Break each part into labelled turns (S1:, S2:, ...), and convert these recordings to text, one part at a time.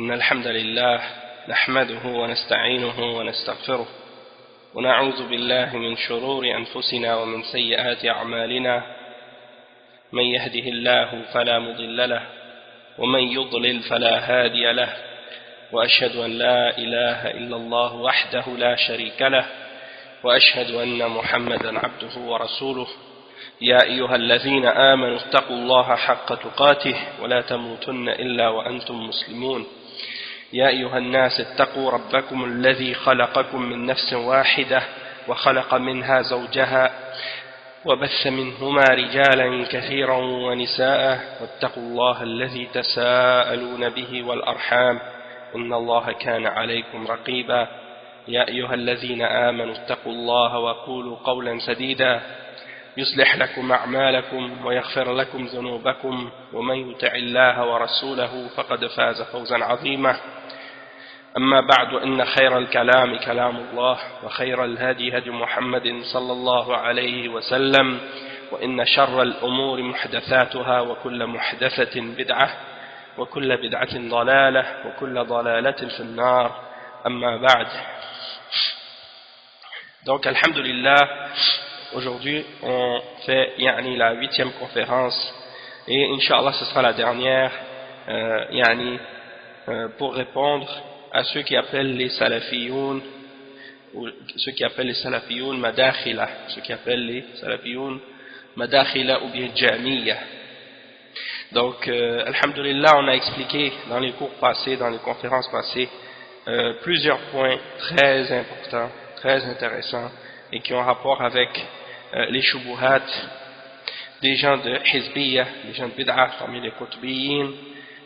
S1: إن الحمد لله نحمده ونستعينه ونستغفره ونعوذ بالله من شرور أنفسنا ومن سيئات أعمالنا من يهده الله فلا مضل له ومن يضلل فلا هادي له وأشهد أن لا إله إلا الله وحده لا شريك له وأشهد أن محمدا عبده ورسوله يا أيها الذين آمنوا اتقوا الله حق تقاته ولا تموتن إلا وأنتم مسلمون يا أيها الناس اتقوا ربكم الذي خلقكم من نفس واحدة وخلق منها زوجها وبث منهما رجالا كثيرا ونساء واتقوا الله الذي تساءلون به والأرحام إن الله كان عليكم رقيبا يا أيها الذين آمنوا اتقوا الله وقولوا قولا سديدا يصلح لكم أعمالكم ويغفر لكم ذنوبكم ومن يطع الله ورسوله فقد فاز فوزا عظيما أما بعد إن خير الكلام كلام الله وخير الهدي هدي محمد صلى الله عليه وسلم وإن شر الأمور محدثاتها وكل محدثة بدعة وكل بدعة ضلالة وكل ضلالة في النار أما بعد. Donc alhamdulillah, aujourd'hui on fait la 8e conférence et Inch'Allah ce sera la dernière pour répondre à ceux qui appellent les salafiyoun ou ceux qui appellent les salafiyoun madakhila, ceux qui appellent les salafiyoun madakhila ou bien jamiyya. Donc alhamdulillah, on a expliqué dans les cours passés, dans les conférences passées plusieurs points très importants, très intéressants et qui ont rapport avec les shubuhat des gens de hizbiyya, des gens de bid'ah parmi les qutbiyyin,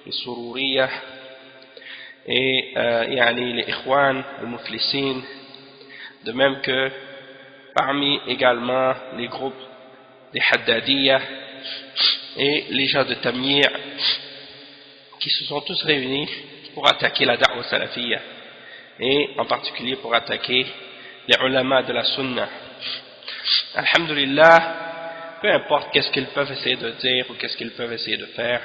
S1: les sururiyya et les ikhwan, les muflissin, de même que parmi également les groupes des haddadiyya et les gens de Tamyi' qui se sont tous réunis pour attaquer la da'wa salafiyya et en particulier pour attaquer les ulama de la sunna. Alhamdulillah, peu importe qu'est-ce qu'ils peuvent essayer de dire ou qu'est-ce qu'ils peuvent essayer de faire,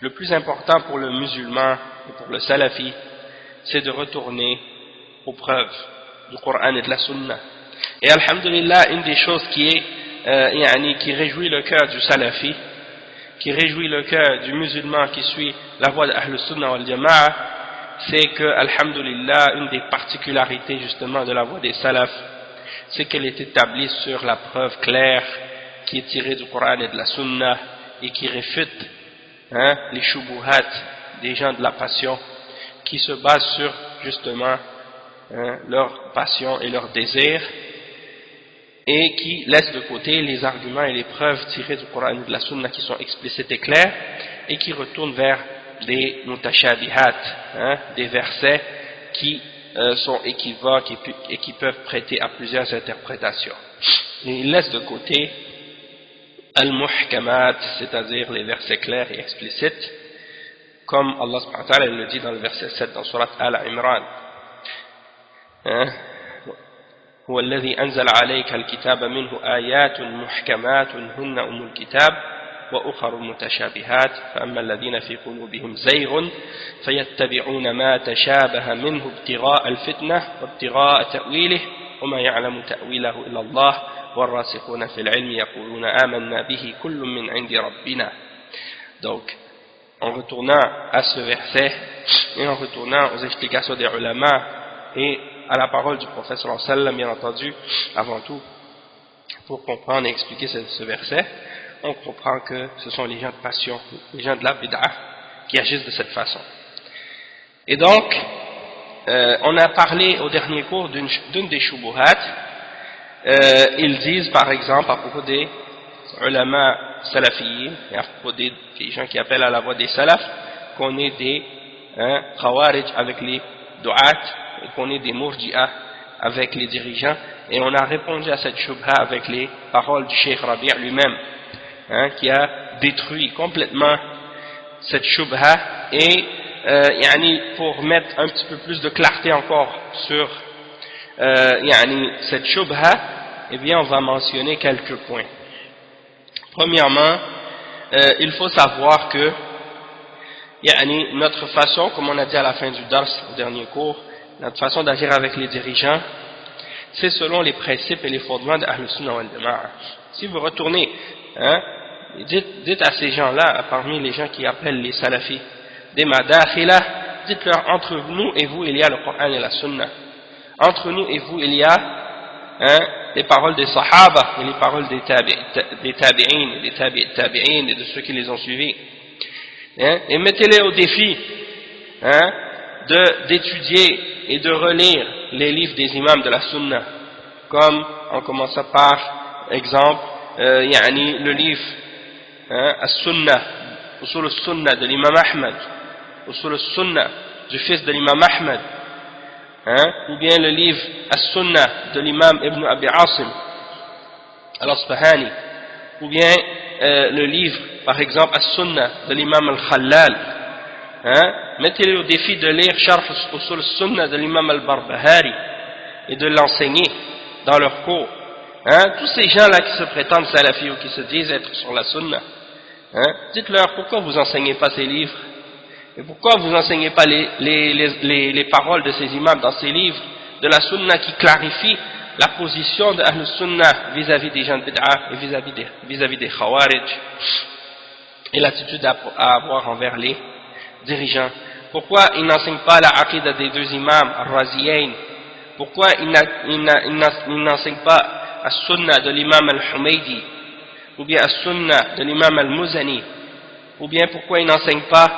S1: le plus important pour le musulman et pour le salafi, c'est de retourner aux preuves du Coran et de la sunna. Et alhamdulillah, une des choses qui réjouit le cœur du salafi, qui réjouit le cœur du musulman qui suit la voie d'Ahl Sunnah wal Jama'a, c'est que, alhamdulillah, une des particularités justement de la voie des salafs, c'est qu'elle est établie sur la preuve claire qui est tirée du Coran et de la Sunna et qui réfute les shubuhat des gens de la passion qui se basent sur justement leur passion et leur désir et qui laissent de côté les arguments et les preuves tirées du Coran et de la Sunna qui sont explicites et claires et qui retournent vers des mutashabihat, des versets qui sont équivoques et qui peuvent prêter à plusieurs interprétations. Et ils laissent de côté al-muhkamat, c'est-à-dire les versets clairs et explicites, comme Allah subhanahu wa ta'ala le dit dans le verset 7 dans surat Al-Imran. هو الذي أنزل عليك الكتاب منه آيات محكمات هن أم الكتاب وأخر متشابهات فأما الذين في قلوبهم زيغ فيتبعون ما تشابه منه ابتغاء الفتنة وابتغاء تأويله وما يعلم تأويله إلا الله والراسخون في العلم يقولون آمنا به كل من عند ربنا. Donc, en retournant à ce verset et en retournant aux explications des ulama et à la parole du prophète sallallahu alayhi wa sallam, bien entendu, avant tout, pour comprendre et expliquer ce verset, on comprend que ce sont les gens de passion, les gens de la bid'ah qui agissent de cette façon. Et donc, on a parlé au dernier cours d'une des shubuhat. Ils disent par exemple à propos des ulama salafiyyin et à propos des gens qui appellent à la voie des salafs qu'on est des khawarij avec les du'at et qu'on est des murji'ah avec les dirigeants, et on a répondu à cette shubha avec les paroles du Cheikh Rabi' lui-même, qui a détruit complètement cette shubha. Et pour mettre un petit peu plus de clarté encore sur cette shubha, eh bien on va mentionner quelques points. Premièrement, il faut savoir que notre façon, comme on a dit à la fin du dars, au dernier cours, notre façon d'agir avec les dirigeants, c'est selon les principes et les fondements de Ahl Sunnah wal Jama'a. Si vous retournez, dites à ces gens-là, parmi les gens qui appellent les salafis, des madakhila, dites-leur, entre nous et vous, il y a le Coran et la Sunna. Entre nous et vous, il y a les paroles des Sahaba et les paroles des tabi'in, et des tabi'in et de ceux qui les ont suivis. Et mettez-les au défi d'étudier et de relire les livres des imams de la Sunna, comme en commençant par exemple le livre As-Sunna, Usul As-Sunna de l'imam Ahmad, Usul As-Sunna du fils de l'imam Ahmad, ou bien le livre As-Sunna de l'imam Ibn Abi Asim Al-Asbahani, ou bien le livre par exemple As-Sunna de l'imam Al-Khallal. Mettez-les au défi de lire Sharh Usul As-Sunna de l'imam Al-Barbahari et de l'enseigner dans leurs cours. Tous ces gens-là qui se prétendent salafis ou qui se disent être sur la Sunna, dites-leur pourquoi vous n'enseignez pas ces livres, et pourquoi vous n'enseignez pas les paroles de ces imams dans ces livres de la Sunna qui clarifient la position de Ahl Sunnah vis-à-vis des gens de Bid'ah et vis-à-vis des Khawarij, et l'attitude à avoir envers les dirigeants. Pourquoi ils n'enseignent pas la aqidah des deux imams Ar-Raziyayn? Pourquoi ils n'enseignent pas As-Sunnah de l'imam Al-Humaydi, ou bien As-Sunnah de l'imam Al-Muzani, ou bien pourquoi ils n'enseignent pas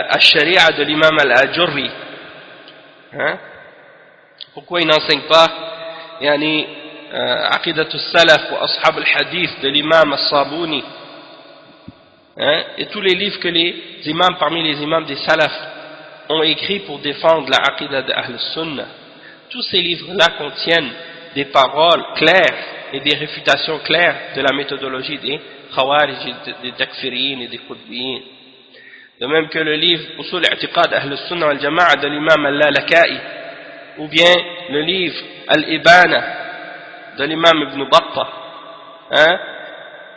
S1: Al-Sharia de l'imam Al-Ajurri? Pourquoi ils n'enseignent pas Aqidatul Salaf wa Ashab al-Hadith de l'imam Al-Sabuni, et tous les livres que les imams parmi les imams des Salaf ont écrits pour défendre la Aqidah de Ahl Sunnah? Tous ces livres-là contiennent des paroles claires et des réfutations claires de la méthodologie des Khawarij, des Takfiriyin et des Qutbiyin. De même que le livre Usul I'tiqad Ahl Sunnah wal Jama'a de l'imam Al-Lalaka'i, ou bien le livre Al-Ibana de l'imam Ibn Battah.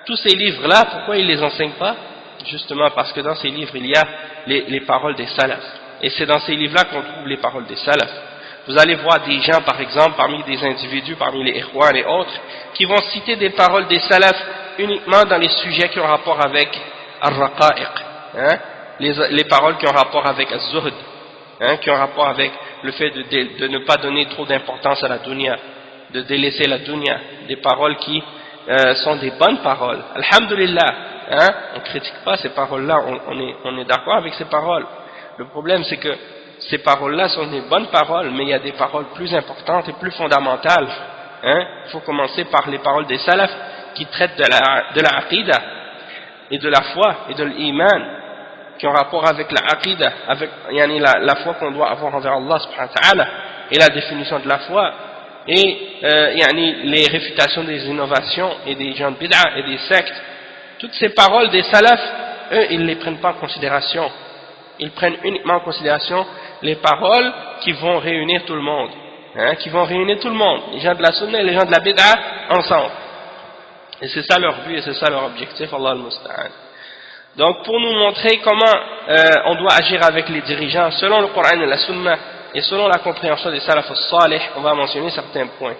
S1: Tous ces livres-là, pourquoi ils ne les enseignent pas? Justement parce que dans ces livres il y a les paroles des salafs, et c'est dans ces livres-là qu'on trouve les paroles des salafs. Vous allez voir des gens par exemple, parmi des individus, parmi les Ikhwan et autres, qui vont citer des paroles des salafs uniquement dans les sujets qui ont rapport avec Ar-Raqa'iq, les paroles qui ont rapport avec Az-Zuhd, qui ont rapport avec le fait de ne pas donner trop d'importance à la dunya, de délaisser la dunya, des paroles qui sont des bonnes paroles. Alhamdulillah, on ne critique pas ces paroles-là, on est d'accord avec ces paroles. Le problème c'est que ces paroles-là sont des bonnes paroles, mais il y a des paroles plus importantes et plus fondamentales. Il faut commencer par les paroles des salafs qui traitent de la aqidah et de la foi et de l'iman, qui ont rapport avec la aqidah, avec la foi qu'on doit avoir envers Allah subhanahu wa ta'ala, et la définition de la foi, et les réfutations des innovations et des gens de bid'ah et des sectes. Toutes ces paroles des salafs, eux, ils ne les prennent pas en considération. Ils prennent uniquement en considération les paroles qui vont réunir tout le monde, qui vont réunir tout le monde, les gens de la sunna et les gens de la bid'ah ensemble. Et c'est ça leur but et c'est ça leur objectif, Allah al-Musta'an. Donc pour nous montrer comment on doit agir avec les dirigeants selon le Coran et la sunna et selon la compréhension des salaf as-salih, on va mentionner certains points.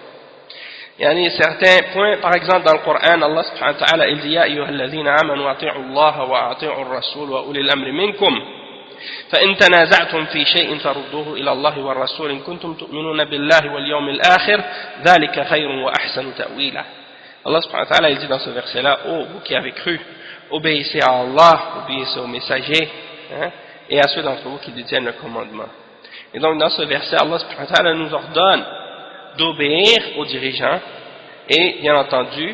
S1: Certains points, par exemple dans le Coran, Allah subhanahu wa ta'ala il dit ya ayyuhalladhina amanu ati'u Allah wa ati'u ar-rasul wa ulil amri minkum فإن تنازعتم في شيء فردوه إلى الله والرسول إن كنتم تؤمنون بالله واليوم الآخر ذلك خير وأحسن تأويلا. Allah subhanahu wa ta'ala il dit dans ce verset-là, oh vous qui avez cru, obéissez à Allah, obéissez aux messagers, et à ceux d'entre vous qui détiennent le commandement. Et donc dans ce verset, Allah subhanahu wa ta'ala nous ordonne d'obéir aux dirigeants, et bien entendu,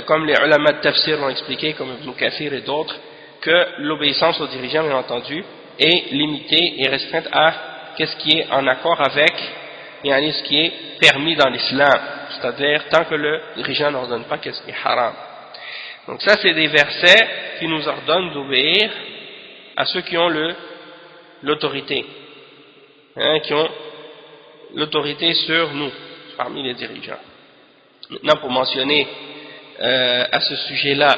S1: comme les ulama de tafsir l'ont expliqué, comme Ibn Kathir et d'autres, que l'obéissance aux dirigeants, bien entendu, est limitée et restreinte à ce qui est en accord avec ce qui est permis dans l'islam, c'est-à-dire tant que le dirigeant n'ordonne pas ce qui est haram. Donc ça c'est des versets qui nous ordonnent d'obéir à ceux qui ont l'autorité, qui ont l'autorité sur nous, parmi les dirigeants. Maintenant pour mentionner à ce sujet-là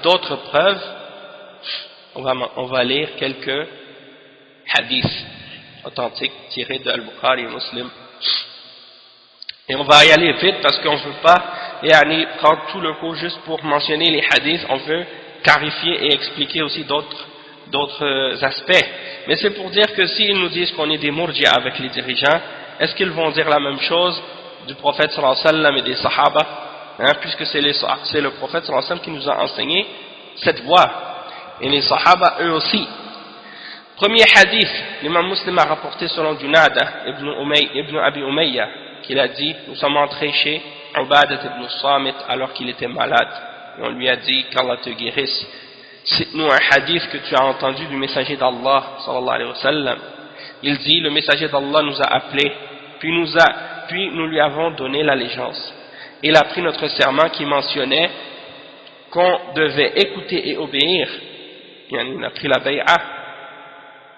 S1: d'autres preuves, on va lire quelques hadiths authentiques tirés de Al-Bukhari et Muslim. Et on va y aller vite parce qu'on ne veut pas prendre tout le cours juste pour mentionner les hadiths, on veut clarifier et expliquer aussi d'autres aspects. Mais c'est pour dire que s'ils nous disent qu'on est des murji'a avec les dirigeants, est-ce qu'ils vont dire la même chose du prophète sallallahu alayhi wa sallam et des sahaba, puisque c'est le prophète sallallahu alayhi wa sallam qui nous a enseigné cette voie, et les sahaba eux aussi. Premier hadith, l'imam Muslim a rapporté selon Junada ibn Abi Umayya, qu'il a dit, nous sommes entrés chez Ubadat ibn Samit alors qu'il était malade, et on lui a dit qu'Allah te guérisse, cite-nous un hadith que tu as entendu du messager d'Allah sallallahu alayhi wa sallam. Il dit, le messager d'Allah nous a appelés, puis nous lui avons donné l'allégeance. Il a pris notre serment qui mentionnait qu'on devait écouter et obéir. Il a pris la bay'a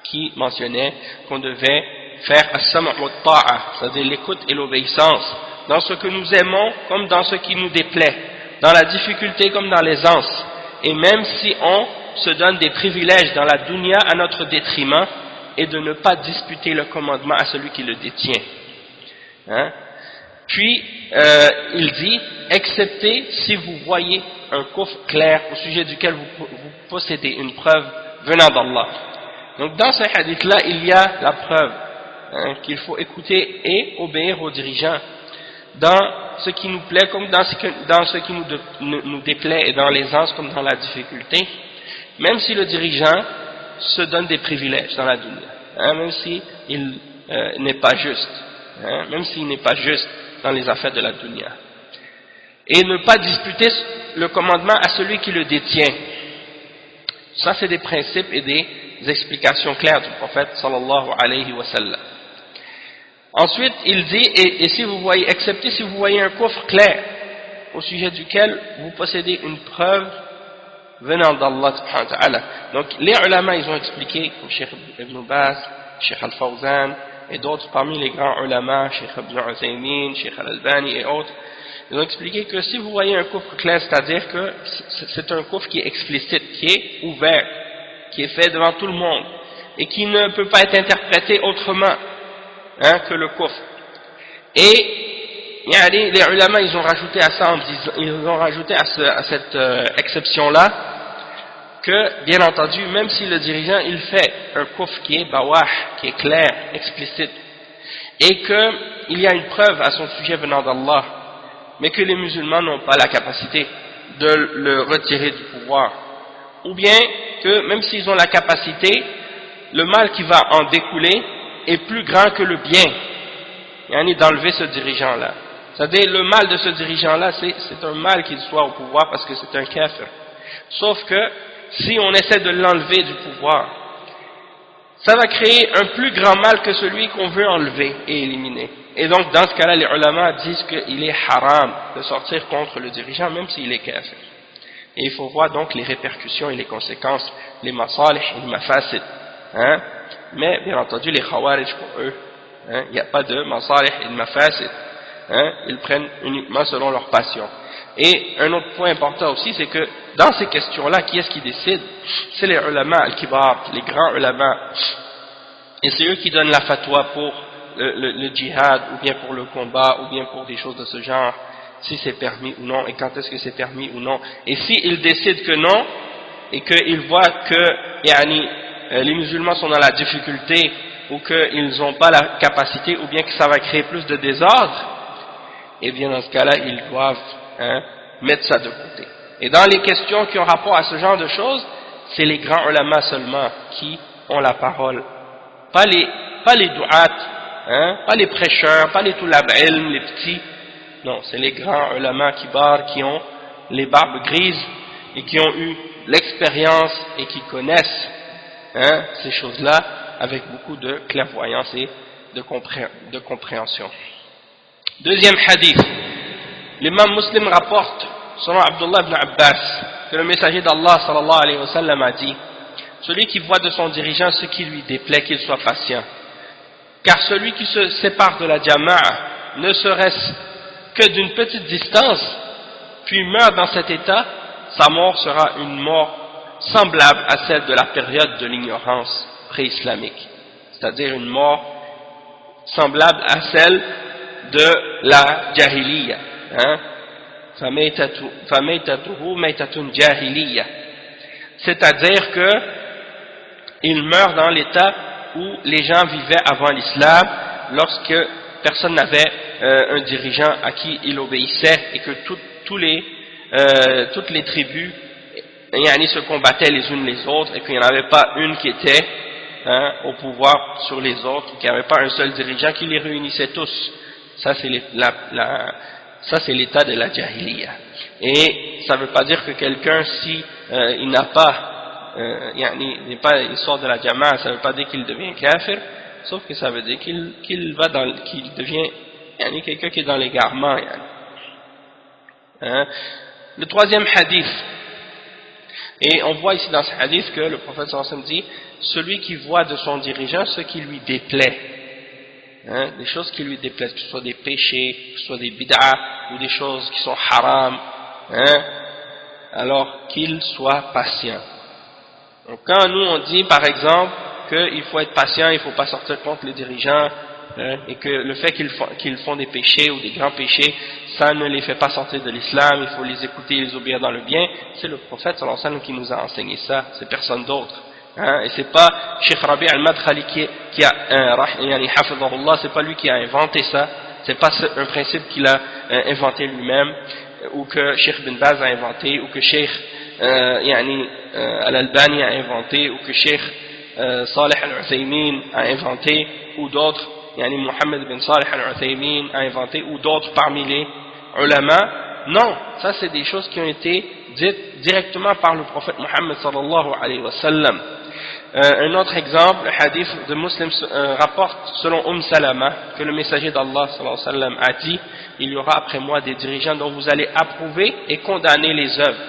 S1: qui mentionnait qu'on devait faire as-sam' wa ta'a, c'est-à-dire l'écoute et l'obéissance, dans ce que nous aimons comme dans ce qui nous déplaît, dans la difficulté comme dans l'aisance, et même si on se donne des privilèges dans la dunya à notre détriment, et de ne pas disputer le commandement à celui qui le détient. Puis il dit, excepté si vous voyez un kufr clair au sujet duquel vous possédez une preuve venant d'Allah. Donc dans ce hadith là il y a la preuve qu'il faut écouter et obéir aux dirigeants dans ce qui nous plaît comme dans ce qui nous déplaît, et dans l'aisance comme dans la difficulté, même si le dirigeant se donne des privilèges dans la dunya, même s'il n'est pas juste, même s'il n'est pas juste dans les affaires de la dunya, et ne pas disputer le commandement à celui qui le détient. Ça c'est des principes et des explications claires du prophète sallallahu alayhi wa sallam. Ensuite il dit, et si vous voyez, excepté si vous voyez un kufr clair au sujet duquel vous possédez une preuve venant d'Allah subhanahu wa ta'ala. Donc les ulama ils ont expliqué, comme Cheikh Ibn Baz, Cheikh Al-Fawzan et d'autres parmi les grands ulama, Cheikh Ibn Uthaymin, Cheikh Al-Albani et autres, ils ont expliqué que si vous voyez un kufr clair, c'est-à-dire que c'est un kufr qui est explicite, qui est ouvert, qui est fait devant tout le monde et qui ne peut pas être interprété autrement que le kufr. Et les ulama ils ont rajouté à ça, ils ont rajouté à cette exception-là que, bien entendu, même si le dirigeant il fait un kufr qui est bawah, qui est clair, explicite, et qu'il y a une preuve à son sujet venant d'Allah, mais que les musulmans n'ont pas la capacité de le retirer du pouvoir, ou bien que même s'ils ont la capacité, le mal qui va en découler est plus grand que le bien, d'enlever ce dirigeant-là. C'est-à-dire le mal de ce dirigeant-là, c'est un mal qu'il soit au pouvoir parce que c'est un kafir. Sauf que si on essaie de l'enlever du pouvoir, ça va créer un plus grand mal que celui qu'on veut enlever et éliminer. Et donc dans ce cas-là, les ulama disent qu'il est haram de sortir contre le dirigeant même s'il est kafir. Et il faut voir donc les répercussions et les conséquences, les masalih et les mafasid. Mais bien entendu les khawarij pour eux, il n'y a pas de masalih et de mafasid. Ils prennent uniquement selon leur passion. Et un autre point important aussi, c'est que dans ces questions-là, qui est-ce qui décide? C'est les ulama al-kibar, les grands ulama. Et c'est eux qui donnent la fatwa pour le djihad, ou bien pour le combat, ou bien pour des choses de ce genre, si c'est permis ou non, et quand est-ce que c'est permis ou non. Et s'ils décident que non, et qu'ils voient que les musulmans sont dans la difficulté, ou qu'ils n'ont pas la capacité, ou bien que ça va créer plus de désordre, et bien dans ce cas-là, ils doivent mettre ça de côté. Et dans les questions qui ont rapport à ce genre de choses, c'est les grands ulama seulement qui ont la parole. Pas les du'at, pas les prêcheurs, pas les tulab ilm, les petits. Non, c'est les grands ulama kibar qui ont les barbes grises et qui ont eu l'expérience et qui connaissent ces choses-là avec beaucoup de clairvoyance et de compréhension. Deuxième hadith, l'imam Muslim rapporte, selon Abdullah ibn Abbas, que le messager d'Allah sallallahu alayhi wa sallam a dit, celui qui voit de son dirigeant ce qui lui déplaît, qu'il soit patient. Car celui qui se sépare de la jama'a, ne serait-ce que d'une petite distance, puis meurt dans cet état, sa mort sera une mort semblable à celle de la période de l'ignorance pré-islamique, c'est-à-dire une mort semblable à celle de la jahiliya, hein? فَمَيْتَتُهُ مَيْتَةٌ جَاهِلِيَّةٌ, c'est-à-dire que il meurt dans l'état où les gens vivaient avant l'islam, lorsque personne n'avait un dirigeant à qui il obéissait et que toutes les tribus se combattaient les unes les autres et qu'il n'y en avait pas une qui était au pouvoir sur les autres, qu'il n'y avait pas un seul dirigeant qui les réunissait tous. Ça c'est l'état de la jahiliya. Et ça ne veut pas dire que quelqu'un, si il n'a pas il sort de la jama'a, ça ne veut pas dire qu'il devient kafir, sauf que ça veut dire qu'il devient quelqu'un qui est dans l'égarement. Le troisième hadith, et on voit ici dans ce hadith que le prophète sallallahu alayhi wa sallam dit, celui qui voit de son dirigeant ce qui lui déplaît, des choses qui lui déplaisent, que ce soit des péchés, que ce soit des bid'ah ou des choses qui sont haram, alors qu'il soit patient. Donc quand nous on dit par exemple qu'il faut être patient, il ne faut pas sortir contre les dirigeants, et que le fait qu'ils font des péchés ou des grands péchés, ça ne les fait pas sortir de l'islam, il faut les écouter et les obéir dans le bien, c'est le prophète sallallahu alayhi wa sallam qui nous a enseigné ça, c'est personne d'autre. Et c'est pas Cheikh Rabi' al-Madkhali qui a hafidhahullah, c'est pas lui qui a inventé ça, c'est pas un principe qu'il a inventé lui-même, ou que Cheikh bin Baz a inventé, ou que Cheikh Al-Albani a inventé, ou que Cheikh Salih al-Uthaymin a inventé, ou d'autres, Mohammed bin Salih al-Uthaymin a inventé, ou d'autres parmi les ulama. Non, ça c'est des choses qui ont été dites directement par le prophète Mohammed sallallahu alayhi wa sallam. Un autre exemple, le hadith de Muslim rapporte selon Salama que le messager d'Allah sallallahu alayhi wa sallam a dit: il y aura après moi des dirigeants dont vous allez approuver et condamner les œuvres.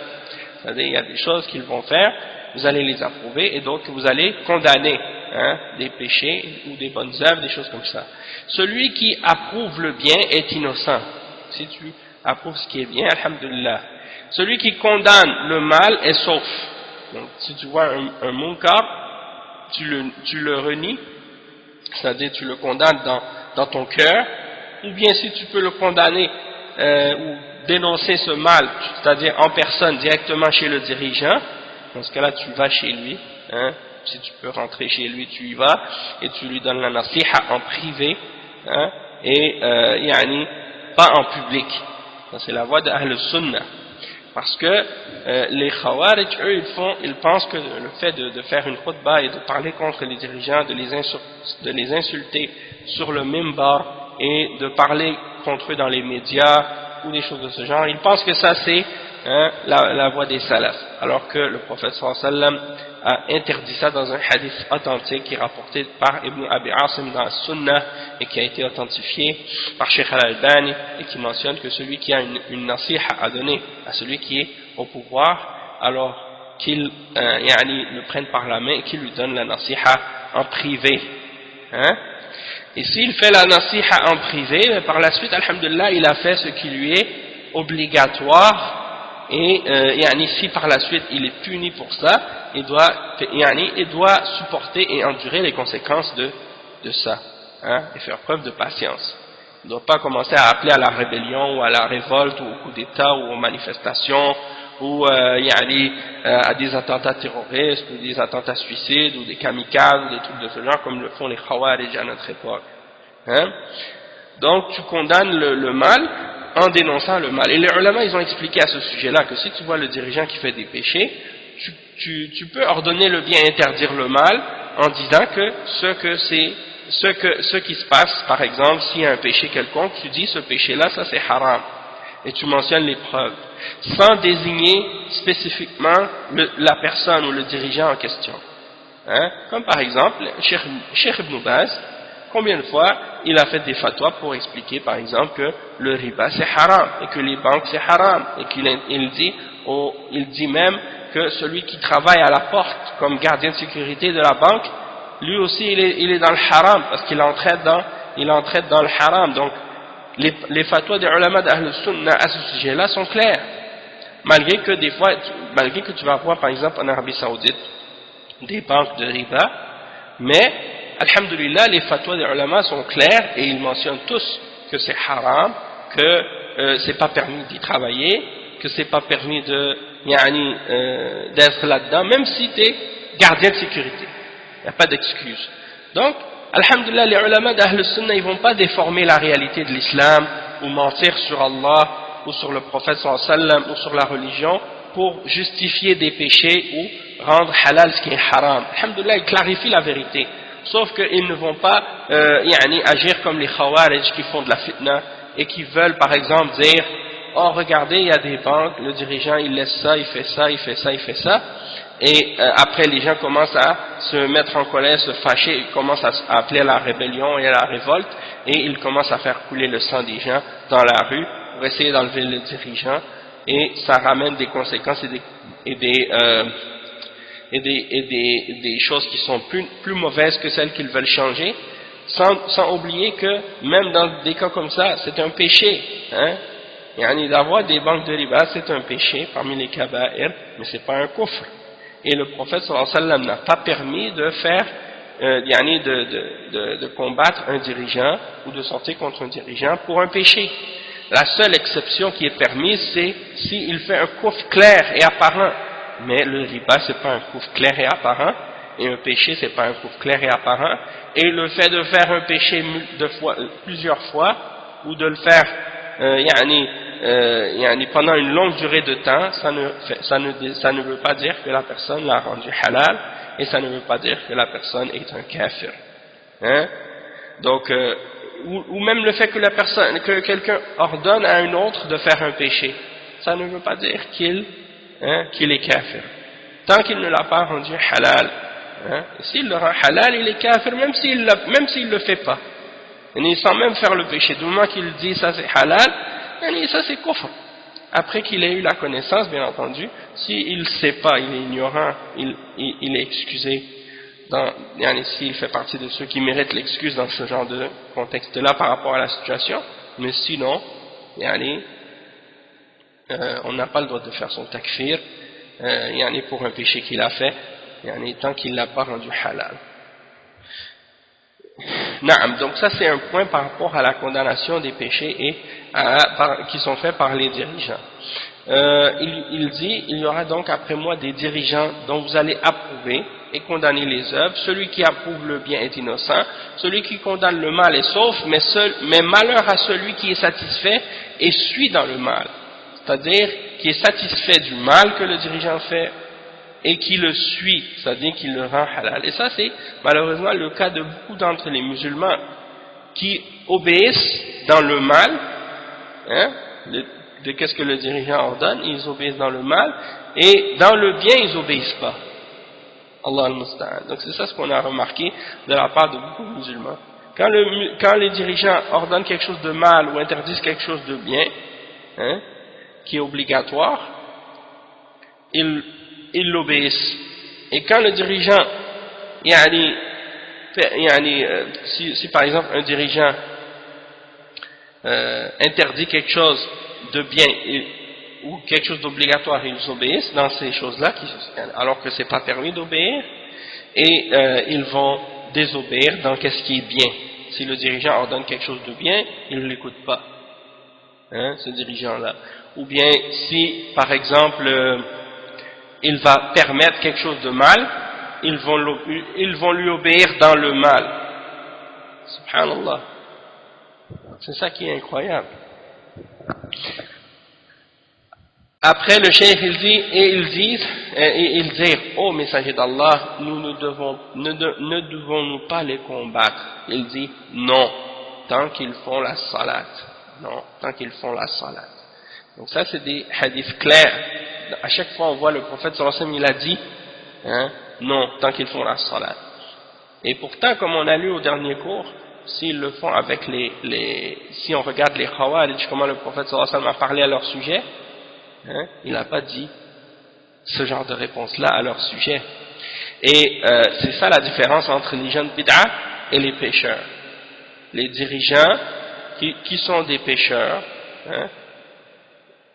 S1: C'est-à-dire il y a des choses qu'ils vont faire, vous allez les approuver et d'autres que vous allez condamner, des péchés ou des bonnes œuvres, des choses comme ça. Celui qui approuve le bien est innocent. Si tu approuves ce qui est bien, alhamdulillah. Celui qui condamne le mal est sauf. Donc si tu vois un munkar, tu le renies, c'est-à-dire tu le condamnes dans ton cœur, ou bien si tu peux le condamner ou dénoncer ce mal, c'est-à-dire en personne directement chez le dirigeant, dans ce cas-là tu vas chez lui, si tu peux rentrer chez lui tu y vas et tu lui donnes la nasiha en privé, et pas en public. C'est la voie de Ahl Sunnah. Parce que les Khawarij, eux, ils pensent que le fait de faire une khutbah et de parler contre les dirigeants, de les insulter sur le mimbar et de parler contre eux dans les médias ou des choses de ce genre, ils pensent que ça c'est la voie des salafs. Alors que le prophète sallallahu alayhi wa sallam a interdit ça dans un hadith authentique qui est rapporté par Ibn Abi Asim dans la Sunnah et qui a été authentifié par Cheikh Al-Albani et qui mentionne que celui qui a une nasiha à donner à celui qui est au pouvoir, alors qu'il le prenne par la main et qu'il lui donne la nasiha en privé. Et s'il fait la nasiha en privé, mais par la suite, alhamdulillah, il a fait ce qui lui est obligatoire. Et si par la suite il est puni pour ça, il doit supporter et endurer les conséquences de ça, et faire preuve de patience. Il ne doit pas commencer à appeler à la rébellion ou à la révolte ou au coup d'état ou aux manifestations ou à des attentats terroristes ou des attentats suicides ou des kamikazes ou des trucs de ce genre comme le font les Khawarij à notre époque. Donc tu condamnes le mal en dénonçant le mal. Et les ulama, ils ont expliqué à ce sujet-là que si tu vois le dirigeant qui fait des péchés, tu peux ordonner le bien et interdire le mal en disant que ce qui se passe, par exemple, s'il y a un péché quelconque, tu dis ce péché-là, ça c'est haram. Et tu mentionnes les preuves, sans désigner spécifiquement la personne ou le dirigeant en question. Comme par exemple, Cheikh Ibn Baz, combien de fois il a fait des fatwas pour expliquer par exemple que le riba c'est haram et que les banques c'est haram et il dit même que celui qui travaille à la porte comme gardien de sécurité de la banque, lui aussi il est dans le haram parce qu'il entraide dans le haram. Donc les fatwas des ulama d'Ahl Sunnah à ce sujet-là sont clairs. malgré que des fois, malgré que tu vas voir par exemple en Arabie Saoudite des banques de riba, mais alhamdulillah les fatwas des ulama sont clairs et ils mentionnent tous que c'est haram, que c'est pas permis d'y travailler, que c'est pas permis de d'être là-dedans, même si tu es gardien de sécurité. Il n'y a pas d'excuse. Donc, alhamdulillah, les ulama d'Ahl Sunnah, ils vont pas déformer la réalité de l'islam, ou mentir sur Allah, ou sur le prophète sallallahu alayhi wa sallam, ou sur la religion, pour justifier des péchés, ou rendre halal ce qui est haram. Alhamdulillah, ils clarifient la vérité. Sauf qu'ils ne vont pas agir comme les khawarij qui font de la fitna, et qui veulent par exemple dire, oh regardez, il y a des banques, le dirigeant il laisse ça, il fait ça, il fait ça, il fait ça, et après les gens commencent à se mettre en colère, se fâcher, ils commencent à appeler à la rébellion et à la révolte, et ils commencent à faire couler le sang des gens dans la rue pour essayer d'enlever le dirigeant, et ça ramène des conséquences et des choses qui sont plus mauvaises que celles qu'ils veulent changer, sans oublier que même dans des cas comme ça, c'est un péché, hein. D'avoir des banques de riba, c'est un péché parmi les kaba'ir, mais c'est pas un kufr. Et le prophète sallallahu alayhi wa sallam n'a pas permis de faire, de combattre un dirigeant ou de sortir contre un dirigeant pour un péché. La seule exception qui est permise, c'est s'il fait un kufr clair et apparent. Mais le riba, c'est pas un kufr clair et apparent, et un péché, c'est pas un kufr clair et apparent. Et le fait de faire un péché plusieurs fois, ou de le faire, pendant une longue durée de temps, ça ne veut pas dire que la personne l'a rendu halal, et ça ne veut pas dire que la personne est un kafir. Hein? Donc, ou même le fait que quelqu'un ordonne à un autre de faire un péché, ça ne veut pas dire qu'il est kafir. Tant qu'il ne l'a pas rendu halal. Hein? S'il le rend halal, il est kafir, même s'il le fait pas. Et sans même faire le péché. Du moment qu'il dit ça c'est halal, ça c'est kufr. Après qu'il ait eu la connaissance, bien entendu, s'il ne sait pas, il est ignorant, il est excusé. S'il fait partie de ceux qui méritent l'excuse dans ce genre de contexte-là par rapport à la situation, mais sinon, on n'a pas le droit de faire son takfir, pour un péché qu'il a fait, tant qu'il ne l'a pas rendu halal. Donc ça c'est un point par rapport à la condamnation des péchés qui sont faits par les dirigeants. Il dit, il y aura donc après moi des dirigeants dont vous allez approuver et condamner les œuvres. Celui qui approuve le bien est innocent, celui qui condamne le mal est sauf, mais malheur à celui qui est satisfait et suit dans le mal. C'est-à-dire qui est satisfait du mal que le dirigeant fait et qui le suit, c'est-à-dire qui le rend halal. Et ça c'est malheureusement le cas de beaucoup d'entre les musulmans qui obéissent dans le mal, de qu'est-ce que le dirigeant ordonne, ils obéissent dans le mal, et dans le bien ils obéissent pas. Allah al-Musta'an. Donc c'est ça ce qu'on a remarqué de la part de beaucoup de musulmans. Quand les dirigeants ordonnent quelque chose de mal ou interdisent quelque chose de bien, qui est obligatoire, ils l'obéissent. Et quand le dirigeant, si par exemple un dirigeant interdit quelque chose de bien ou quelque chose d'obligatoire, ils obéissent dans ces choses-là, alors que c'est pas permis d'obéir, et ils vont désobéir dans qu'est-ce qui est bien. Si le dirigeant ordonne quelque chose de bien, ils ne l'écoutent pas, ce dirigeant-là. Ou bien si, par exemple, il va permettre quelque chose de mal, ils vont lui obéir dans le mal. Subhanallah. C'est ça qui est incroyable. Après le cheikh ils disent, ô messager d'Allah, ne devons-nous pas les combattre? Il dit non, tant qu'ils font la salat. Non, tant qu'ils font la salat. Donc ça c'est des hadiths clairs. À chaque fois on voit le prophète sallallahu alayhi wa sallam, il a dit non, tant qu'ils font la salat. Et pourtant, comme on a lu au dernier cours, s'ils le font avec si on regarde les khawarij, comment le prophète sallallahu alayhi wa sallam a parlé à leur sujet, il n'a pas dit ce genre de réponse-là à leur sujet. Et c'est ça la différence entre les gens de bid'a et les pécheurs. Les dirigeants qui sont des pécheurs,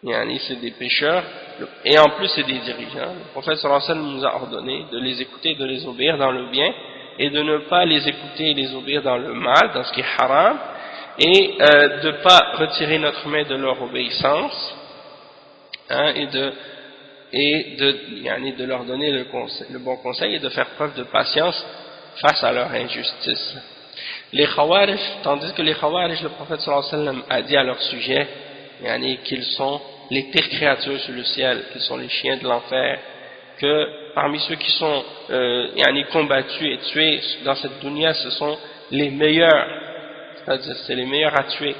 S1: c'est des pécheurs, et en plus c'est des dirigeants. Le prophète sallallahu alayhi wa sallam nous a ordonné de les écouter et de les obéir dans le bien, et de ne pas les écouter et les obéir dans le mal, dans ce qui est haram, et de ne pas retirer notre main de leur obéissance, et de leur donner le bon conseil et de faire preuve de patience face à leur injustice. Les Khawarij, tandis que les Khawarij, le prophète sallallahu alayhi wa sallam a dit à leur sujet qu'ils sont les pires créatures sur le ciel, qu'ils sont les chiens de l'enfer, que parmi ceux qui sont combattus et tués dans cette dunya, ce sont les meilleurs, c'est-à-dire c'est les meilleurs à tuer,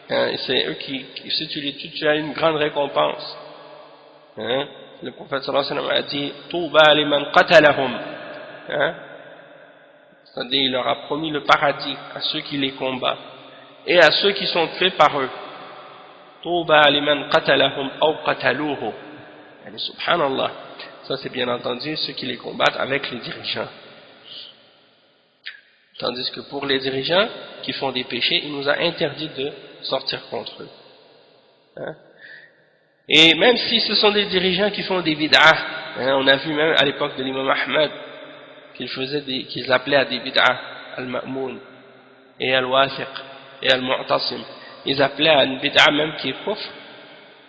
S1: et c'est eux qui, si tu les tues, tu as une grande récompense. Le prophète sallallahu alayhi wa sallam a dit Touba liman qatalahum, c'est-à-dire il leur a promis le paradis à ceux qui les combattent et à ceux qui sont tués par eux. Touba liman qatalahum aw qataluhu, subhanallah. Ça c'est bien entendu ceux qui les combattent avec les dirigeants. Tandis que pour les dirigeants qui font des péchés, il nous a interdit de sortir contre eux. Et même si ce sont des dirigeants qui font des bid'ah, on a vu même à l'époque de l'imam Ahmed qu'ils appelaient à des bid'ah, al-ma'moun et al-wathiq et al-mu'tasim. Ils appelaient à une bid'ah même qui est kufr,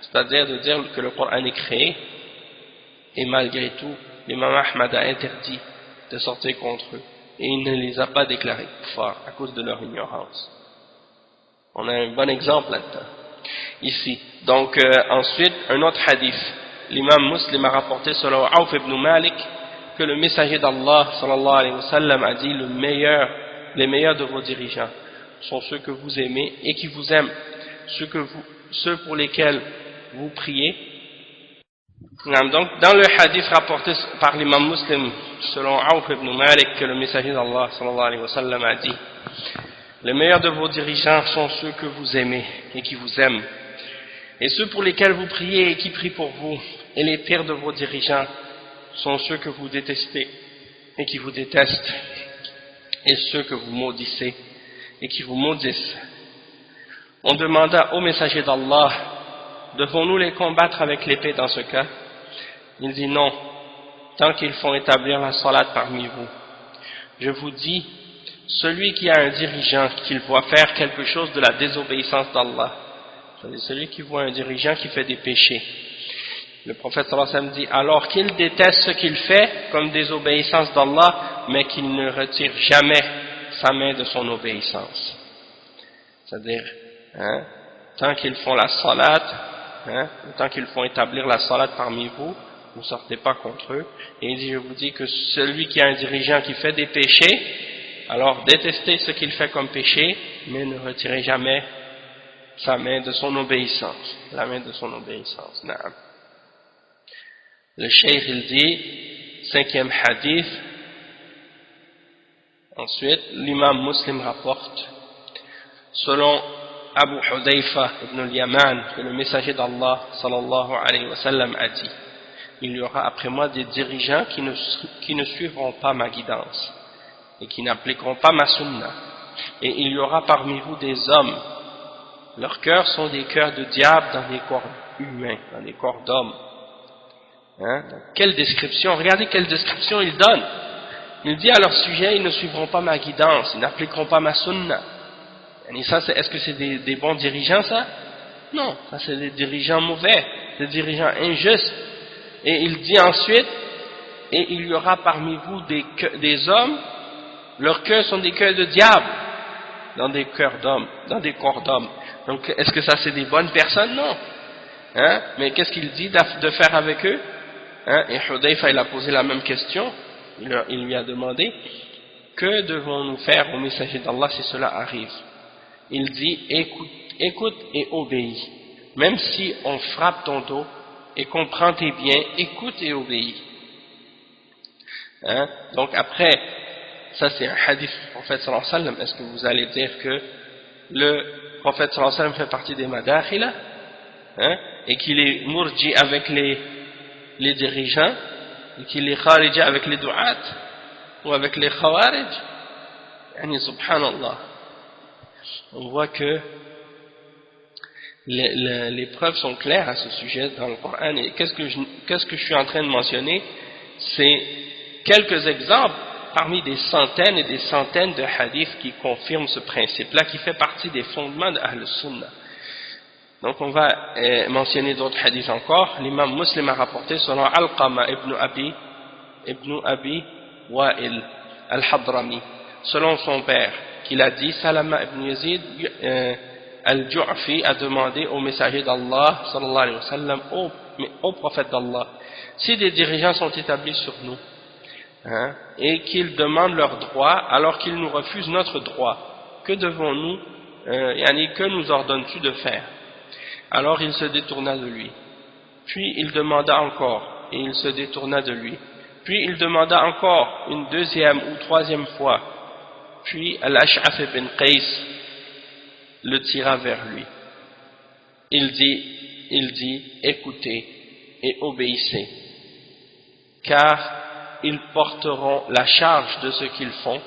S1: c'est-à-dire de dire que le Coran est créé, et malgré tout, l'imam Ahmed a interdit de sortir contre eux, et il ne les a pas déclarés kuffar à cause de leur ignorance. On a un bon exemple là-dedans, ici. Donc ensuite, un autre hadith, l'imam Muslim a rapporté selon Auf ibn Malik, que le messager d'Allah sallallahu alayhi wa sallam a dit les meilleurs de vos dirigeants sont ceux que vous aimez et qui vous aiment, ceux pour lesquels vous priez. Donc dans le hadith rapporté par l'imam Muslim selon Auf ibn Malik, que le messager d'Allah sallallahu alayhi wa sallam a dit les meilleurs de vos dirigeants sont ceux que vous aimez et qui vous aiment, et ceux pour lesquels vous priez et qui prient pour vous, et les pires de vos dirigeants sont ceux que vous détestez et qui vous détestent, et ceux que vous maudissez et qui vous maudissent. On demanda au messager d'Allah, devons-nous les combattre avec l'épée dans ce cas? Il dit non, tant qu'ils font établir la salat parmi vous. Je vous dis, celui qui a un dirigeant qu'il voit faire quelque chose de la désobéissance d'Allah, c'est-à-dire celui qui voit un dirigeant qui fait des péchés, le prophète sallallahu alayhi wa sallam dit alors qu'il déteste ce qu'il fait comme désobéissance d'Allah, mais qu'il ne retire jamais sa main de son obéissance. C'est-à-dire, tant qu'ils font la salat, tant qu'ils font établir la salat parmi vous, ne sortez pas contre eux. Et il dit, je vous dis que celui qui a un dirigeant qui fait des péchés, alors détestez ce qu'il fait comme péché, mais ne retirez jamais sa main de son obéissance, la main de son obéissance. Naam. Le cheikh il dit, 5e hadith, ensuite l'imam Muslim rapporte, selon Abu Hudayfa ibn al-Yaman, que le messager d'Allah sallallahu alayhi wa sallam a dit, il y aura après moi des dirigeants qui ne suivront pas ma guidance et qui n'appliqueront pas ma sunna, et il y aura parmi vous des hommes, leurs cœurs sont des cœurs de diable dans des corps humains, dans des corps d'hommes. Donc, quelle description, regardez quelle description il donne. Il dit à leur sujet, ils ne suivront pas ma guidance, ils n'appliqueront pas ma sunna. Et ça, est-ce que c'est des bons dirigeants, ça? Non, ça c'est des dirigeants mauvais, des dirigeants injustes. Et il dit ensuite, et il y aura parmi vous des hommes, leurs cœurs sont des cœurs de diable, dans des cœurs d'hommes, dans des corps d'hommes. Donc, est-ce que ça c'est des bonnes personnes? Non. Mais qu'est-ce qu'il dit de faire avec eux? Et Hudayfa il a posé la même question, il lui a demandé, que devons-nous faire au messager d'Allah si cela arrive? Il dit, écoute et obéis, même si on frappe ton dos et qu'on prend tes biens, écoute et obéis. Donc après, ça c'est un hadith du prophète sallallahu alayhi wa sallam. Est-ce que vous allez dire que le prophète sallallahu alayhi wa sallam fait partie des madakhila, et qu'il est murji avec les dirigeants, et qu'il est khariji avec les du'at, ou avec les khawarij? Yani subhanallah, on voit que les preuves sont claires à ce sujet dans le Coran. Et qu'est-ce que je suis en train de mentionner? C'est quelques exemples parmi des centaines et des centaines de hadiths qui confirment ce principe-là, qui fait partie des fondements de Ahl-Sunnah. Donc on va mentionner d'autres hadiths encore. L'imam Muslim a rapporté selon Alqama ibn Abi Wa'il al-Hadrami, selon son père, qu'il a dit, Salama ibn Yazid al-Ju'fi a demandé au messager d'Allah, sallallahu alayhi wa sallam, au prophète d'Allah, si des dirigeants sont établis sur nous, et qu'ils demandent leurs droits alors qu'ils nous refusent notre droit, que devons-nous, que nous ordonnes-tu de faire? Alors il se détourna de lui. Puis il demanda encore, et il se détourna de lui. Puis il demanda encore une deuxième ou troisième fois. Puis Al-Ash'af ibn Qais le tira vers lui. Il dit, écoutez et obéissez, car ils porteront la charge de ce qu'ils font,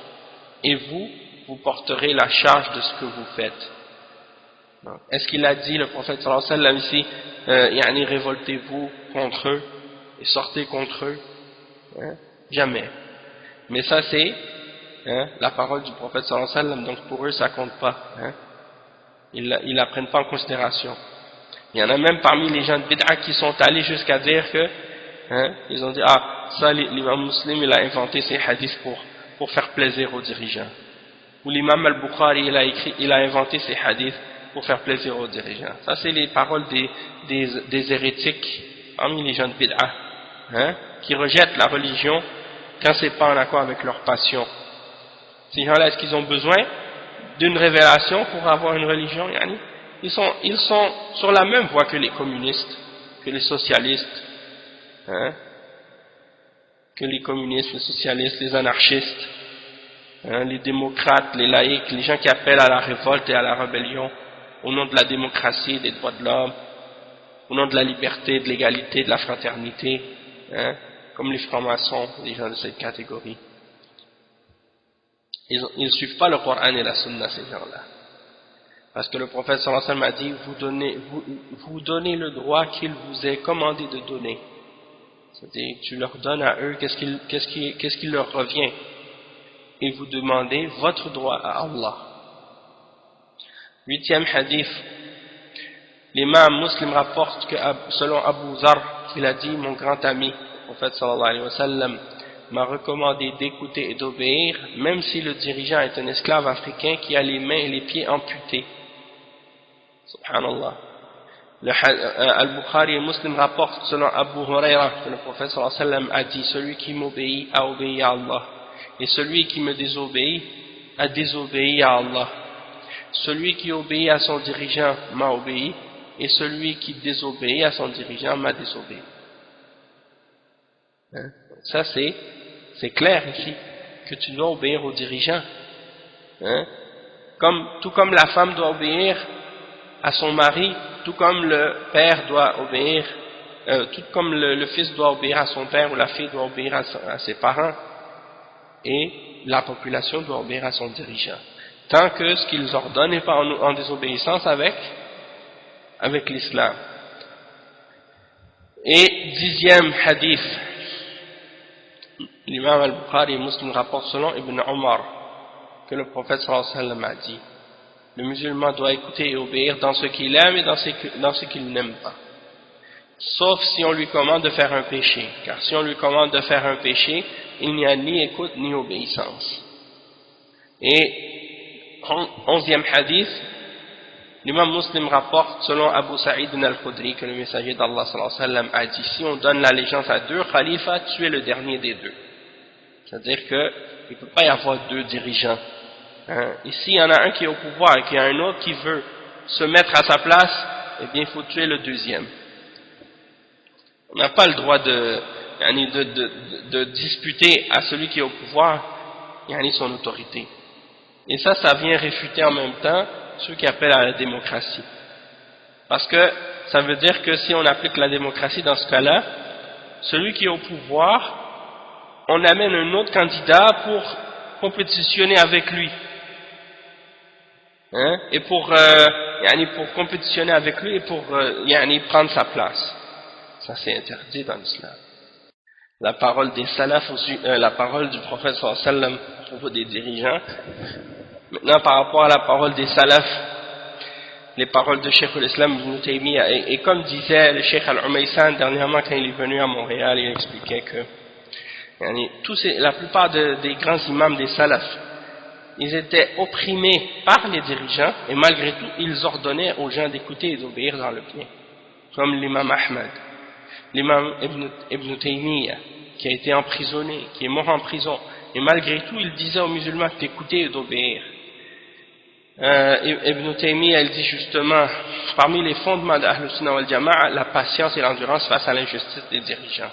S1: et vous porterez la charge de ce que vous faites. Est-ce qu'il a dit, le prophète sallallahu alayhi wa sallam, ici, révoltez-vous contre eux et sortez contre eux? Jamais. Mais ça c'est la parole du prophète sallallahu alayhi wa sallam, donc pour eux ça compte pas. Ils la prennent pas en considération. Il y en a même parmi les gens de bid'a qui sont allés jusqu'à dire que ils ont dit, ça l'imam Muslim il a inventé ces hadiths pour faire plaisir aux dirigeants. Ou l'imam al-Bukhari il a inventé ces hadiths pour faire plaisir aux dirigeants. Ça c'est les paroles des hérétiques parmi les gens de bid'a, qui rejettent la religion quand c'est pas en accord avec leur passion. Ces gens-là, est-ce qu'ils ont besoin d'une révélation pour avoir une religion? Ils sont sur la même voie que les communistes, que les socialistes, les socialistes, les anarchistes, les démocrates, les laïcs, les gens qui appellent à la révolte et à la rébellion au nom de la démocratie, des droits de l'homme, au nom de la liberté, de l'égalité, de la fraternité, comme les francs-maçons, les gens de cette catégorie. Ils ne suivent pas le Coran et la Sunna, ces gens-là. Parce que le prophète sallallahu alayhi wa sallam a dit, vous donnez le droit qu'il vous est commandé de donner. C'est-à-dire, tu leur donnes à eux qu'est-ce qui leur revient. Et vous demandez votre droit à Allah. 8e hadith. L'imam Muslim rapporte que selon Abu Zar, il a dit, mon grand ami, le prophète sallallahu alayhi wa sallam, m'a recommandé d'écouter et d'obéir, même si le dirigeant est un esclave africain qui a les mains et les pieds amputés. Subhanallah. Al-Bukhari et Muslim rapportent selon Abu Huraira que le prophète sallallahu alayhi wa sallam a dit, celui qui m'obéit a obéi à Allah, et celui qui me désobéit a désobéi à Allah. Celui qui obéit à son dirigeant m'a obéi, et celui qui désobéit à son dirigeant m'a désobéi. Ça c'est clair ici, que tu dois obéir aux dirigeants. Tout comme la femme doit obéir à son mari, tout comme le père doit obéir, tout comme le fils doit obéir à son père, ou la fille doit obéir à ses parents, et la population doit obéir à son dirigeant. Tant que ce qu'ils ordonnent n'est pas en désobéissance avec l'islam. Et 10e hadith, l'imam al-Bukhari et Muslim rapporte selon Ibn Omar que le prophète sallallahu alayhi wa sallam a dit, le musulman doit écouter et obéir dans ce qu'il aime et dans ce qu'il n'aime pas, sauf si on lui commande de faire un péché, car si on lui commande de faire un péché, il n'y a ni écoute ni obéissance. Et 11e hadith, l'imam Muslim rapporte selon Abu Sa'id al-Khudri que le messager d'Allah sallallahu alayhi wa sallam a dit, si on donne l'allégeance à deux khalifas, tu es le dernier des deux. C'est-à-dire qu'il ne peut pas y avoir deux dirigeants. Ici, il y en a un qui est au pouvoir et qu'il y a un autre qui veut se mettre à sa place, eh bien, il faut tuer le deuxième. On n'a pas le droit de disputer à celui qui est au pouvoir son autorité. Et ça vient réfuter en même temps ceux qui appellent à la démocratie. Parce que ça veut dire que si on applique la démocratie dans ce cas-là, celui qui est au pouvoir, on amène un autre candidat pour compétitionner avec lui. Et pour pour compétitionner avec lui et pour prendre sa place. Ça c'est interdit dans l'islam. La parole des salafs, la parole du prophète sallallahu alayhi wa sallam à propos des dirigeants. Maintenant par rapport à la parole des salafs, les paroles de Cheikh al-Islam Ibn Taymiyyah, et comme disait le Cheikh Al-Umaysan dernièrement quand il est venu à Montréal, il expliquait que la plupart des grands imams des salafs, ils étaient opprimés par les dirigeants et malgré tout ils ordonnaient aux gens d'écouter et d'obéir dans le bien, comme l'imam Ahmad, l'imam Ibn Taymiyyah qui a été emprisonné, qui est mort en prison, et malgré tout il disait aux musulmans d'écouter et d'obéir. Ibn Taymiyyah il dit justement parmi les fondements d'Ahl Sunnah wal Jama'a, la patience et l'endurance face à l'injustice des dirigeants.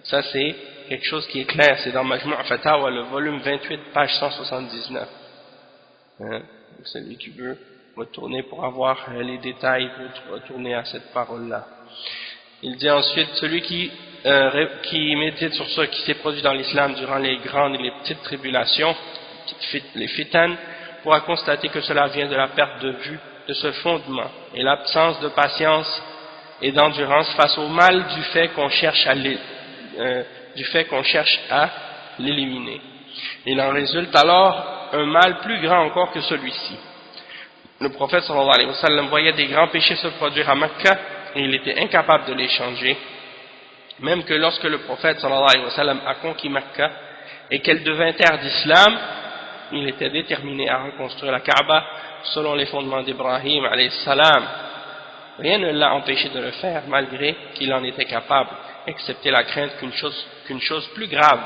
S1: Ça c'est quelque chose qui est clair, c'est dans Majmu' Fatawa, le volume 28, page 179. Celui qui veut retourner pour avoir les détails, peut retourner à cette parole-là. Il dit ensuite, celui qui médite sur ce qui s'est produit dans l'islam durant les grandes et les petites tribulations, les fitan, pourra constater que cela vient de la perte de vue de ce fondement et l'absence de patience et d'endurance face au mal du fait qu'on cherche à l'éliminer. Il en résulte alors un mal plus grand encore que celui-ci. Le prophète sallallahu alayhi wa sallam voyait des grands péchés se produire à Mecca et il était incapable de les changer, même que lorsque le prophète sallallahu alayhi wa sallam a conquis Mecca et qu'elle devint terre d'islam, il était déterminé à reconstruire la Kaaba selon les fondements d'Ibrahim alayhi salam. Rien ne l'a empêché de le faire malgré qu'il en était capable, excepté la crainte qu'une chose plus grave,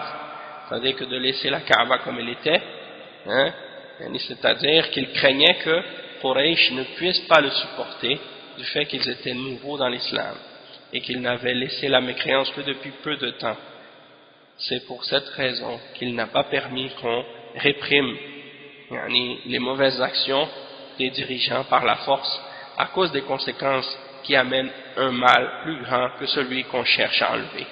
S1: c'est-à-dire que de laisser la Kaaba comme elle était, c'est-à-dire qu'il craignait que Quraysh ne puisse pas le supporter du fait qu'ils étaient nouveaux dans l'islam et qu'ils n'avaient laissé la mécréance que depuis peu de temps. C'est pour cette raison qu'il n'a pas permis qu'on réprime les mauvaises actions des dirigeants par la force à cause des conséquences qui amènent un mal plus grand que celui qu'on cherche à enlever.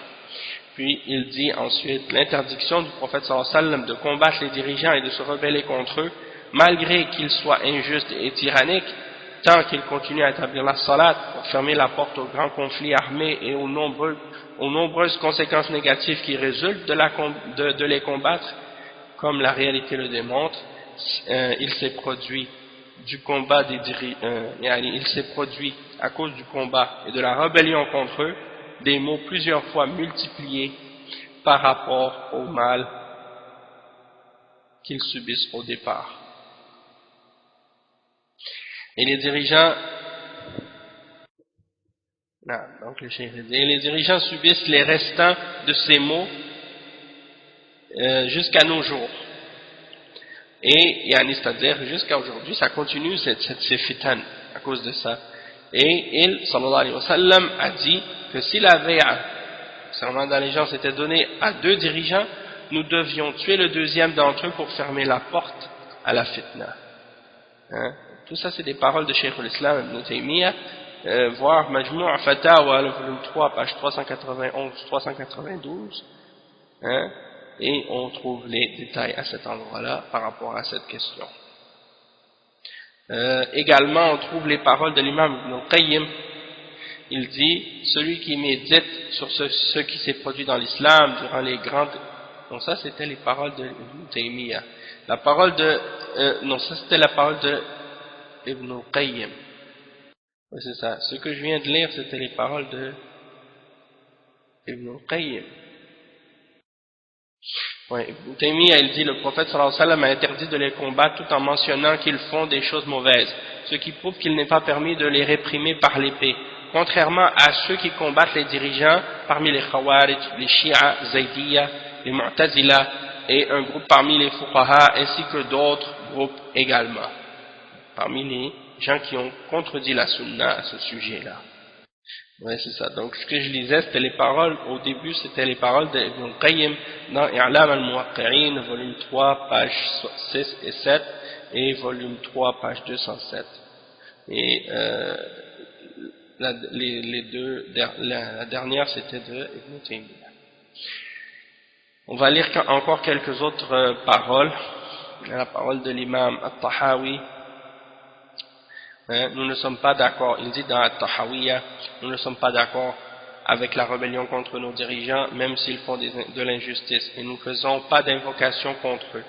S1: Puis il dit ensuite l'interdiction du prophète sallallahu alayhi wa sallam de combattre les dirigeants et de se rebeller contre eux malgré qu'ils soient injustes et tyranniques, tant qu'ils continuent à établir la salat pour fermer la porte aux grands conflits armés et aux nombreuses conséquences négatives qui résultent de les combattre, comme la réalité le démontre. Il s'est produit il s'est produit à cause du combat et de la rébellion contre eux des maux plusieurs fois multipliés par rapport au mal qu'ils subissent au départ. Et les dirigeants subissent les restants de ces maux jusqu'à nos jours. Et c'est-à-dire jusqu'à aujourd'hui, ça continue ces fitan à cause de ça. Et il, sallallahu alayhi wa sallam, a dit que si la bay'a, serment d'allégeance, était donné à 2 dirigeants, nous devions tuer le deuxième d'entre eux pour fermer la porte à la fitna. Tout ça, c'est des paroles de Cheikh al-Islam Ibn Taymiyyah, voir Majmu' Fatawa, le volume 3, page 391-392. Et on trouve les détails à cet endroit-là par rapport à cette question. Également, on trouve les paroles de l'imam Ibn Qayyim. Il dit, celui qui médite sur ce qui s'est produit dans l'islam durant les grandes... Donc ça, c'était les paroles de Ibn Taymiyyah. La parole de... non, ça c'était la parole de Ibn Qayyim. Oui, c'est ça. Ce que je viens de lire, c'était les paroles de Ibn Qayyim. Ouais, Ibn Taymiyyah, il dit, le prophète sallallahu alayhi wa sallam a interdit de les combattre tout en mentionnant qu'ils font des choses mauvaises, ce qui prouve qu'il n'est pas permis de les réprimer par l'épée, contrairement à ceux qui combattent les dirigeants parmi les Khawarij, les Shia, Zaydiyya, les Mu'tazila et un groupe parmi les Fuqaha ainsi que d'autres groupes également, parmi les gens qui ont contredit la Sunna à ce sujet-là. Oui, c'est ça. Donc, ce que je lisais, c'était les paroles, au début, c'était les paroles d'Ibn Qayyim dans I'lam al-Muwaqqi'in, volume 3, pages 6 et 7, et volume 3, page 207. Et la dernière, c'était de Ibn Taymiyyah. On va lire encore quelques autres paroles. La parole de l'imam At-Tahawi. Nous ne sommes pas d'accord, il dit dans At-Tahawiyya, nous ne sommes pas d'accord avec la rébellion contre nos dirigeants, même s'ils font de l'injustice, et nous ne faisons pas d'invocation contre eux.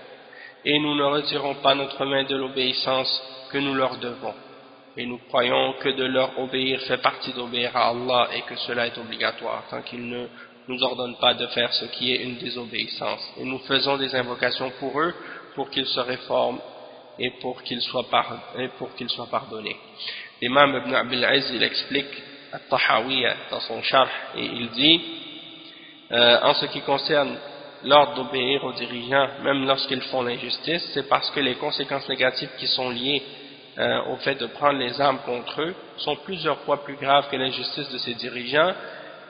S1: Et nous ne retirons pas notre main de l'obéissance que nous leur devons. Et nous croyons que de leur obéir fait partie d'obéir à Allah et que cela est obligatoire, tant qu'ils ne nous ordonnent pas de faire ce qui est une désobéissance. Et nous faisons des invocations pour eux, pour qu'ils se réforment et pour qu'ils soient pardonnés. L'imam Ibn Abil Aziz, il explique At-Tahawiyya dans son Sharh, et il dit en ce qui concerne l'ordre d'obéir aux dirigeants, même lorsqu'ils font l'injustice, c'est parce que les conséquences négatives qui sont liées au fait de prendre les armes contre eux sont plusieurs fois plus graves que l'injustice de ces dirigeants.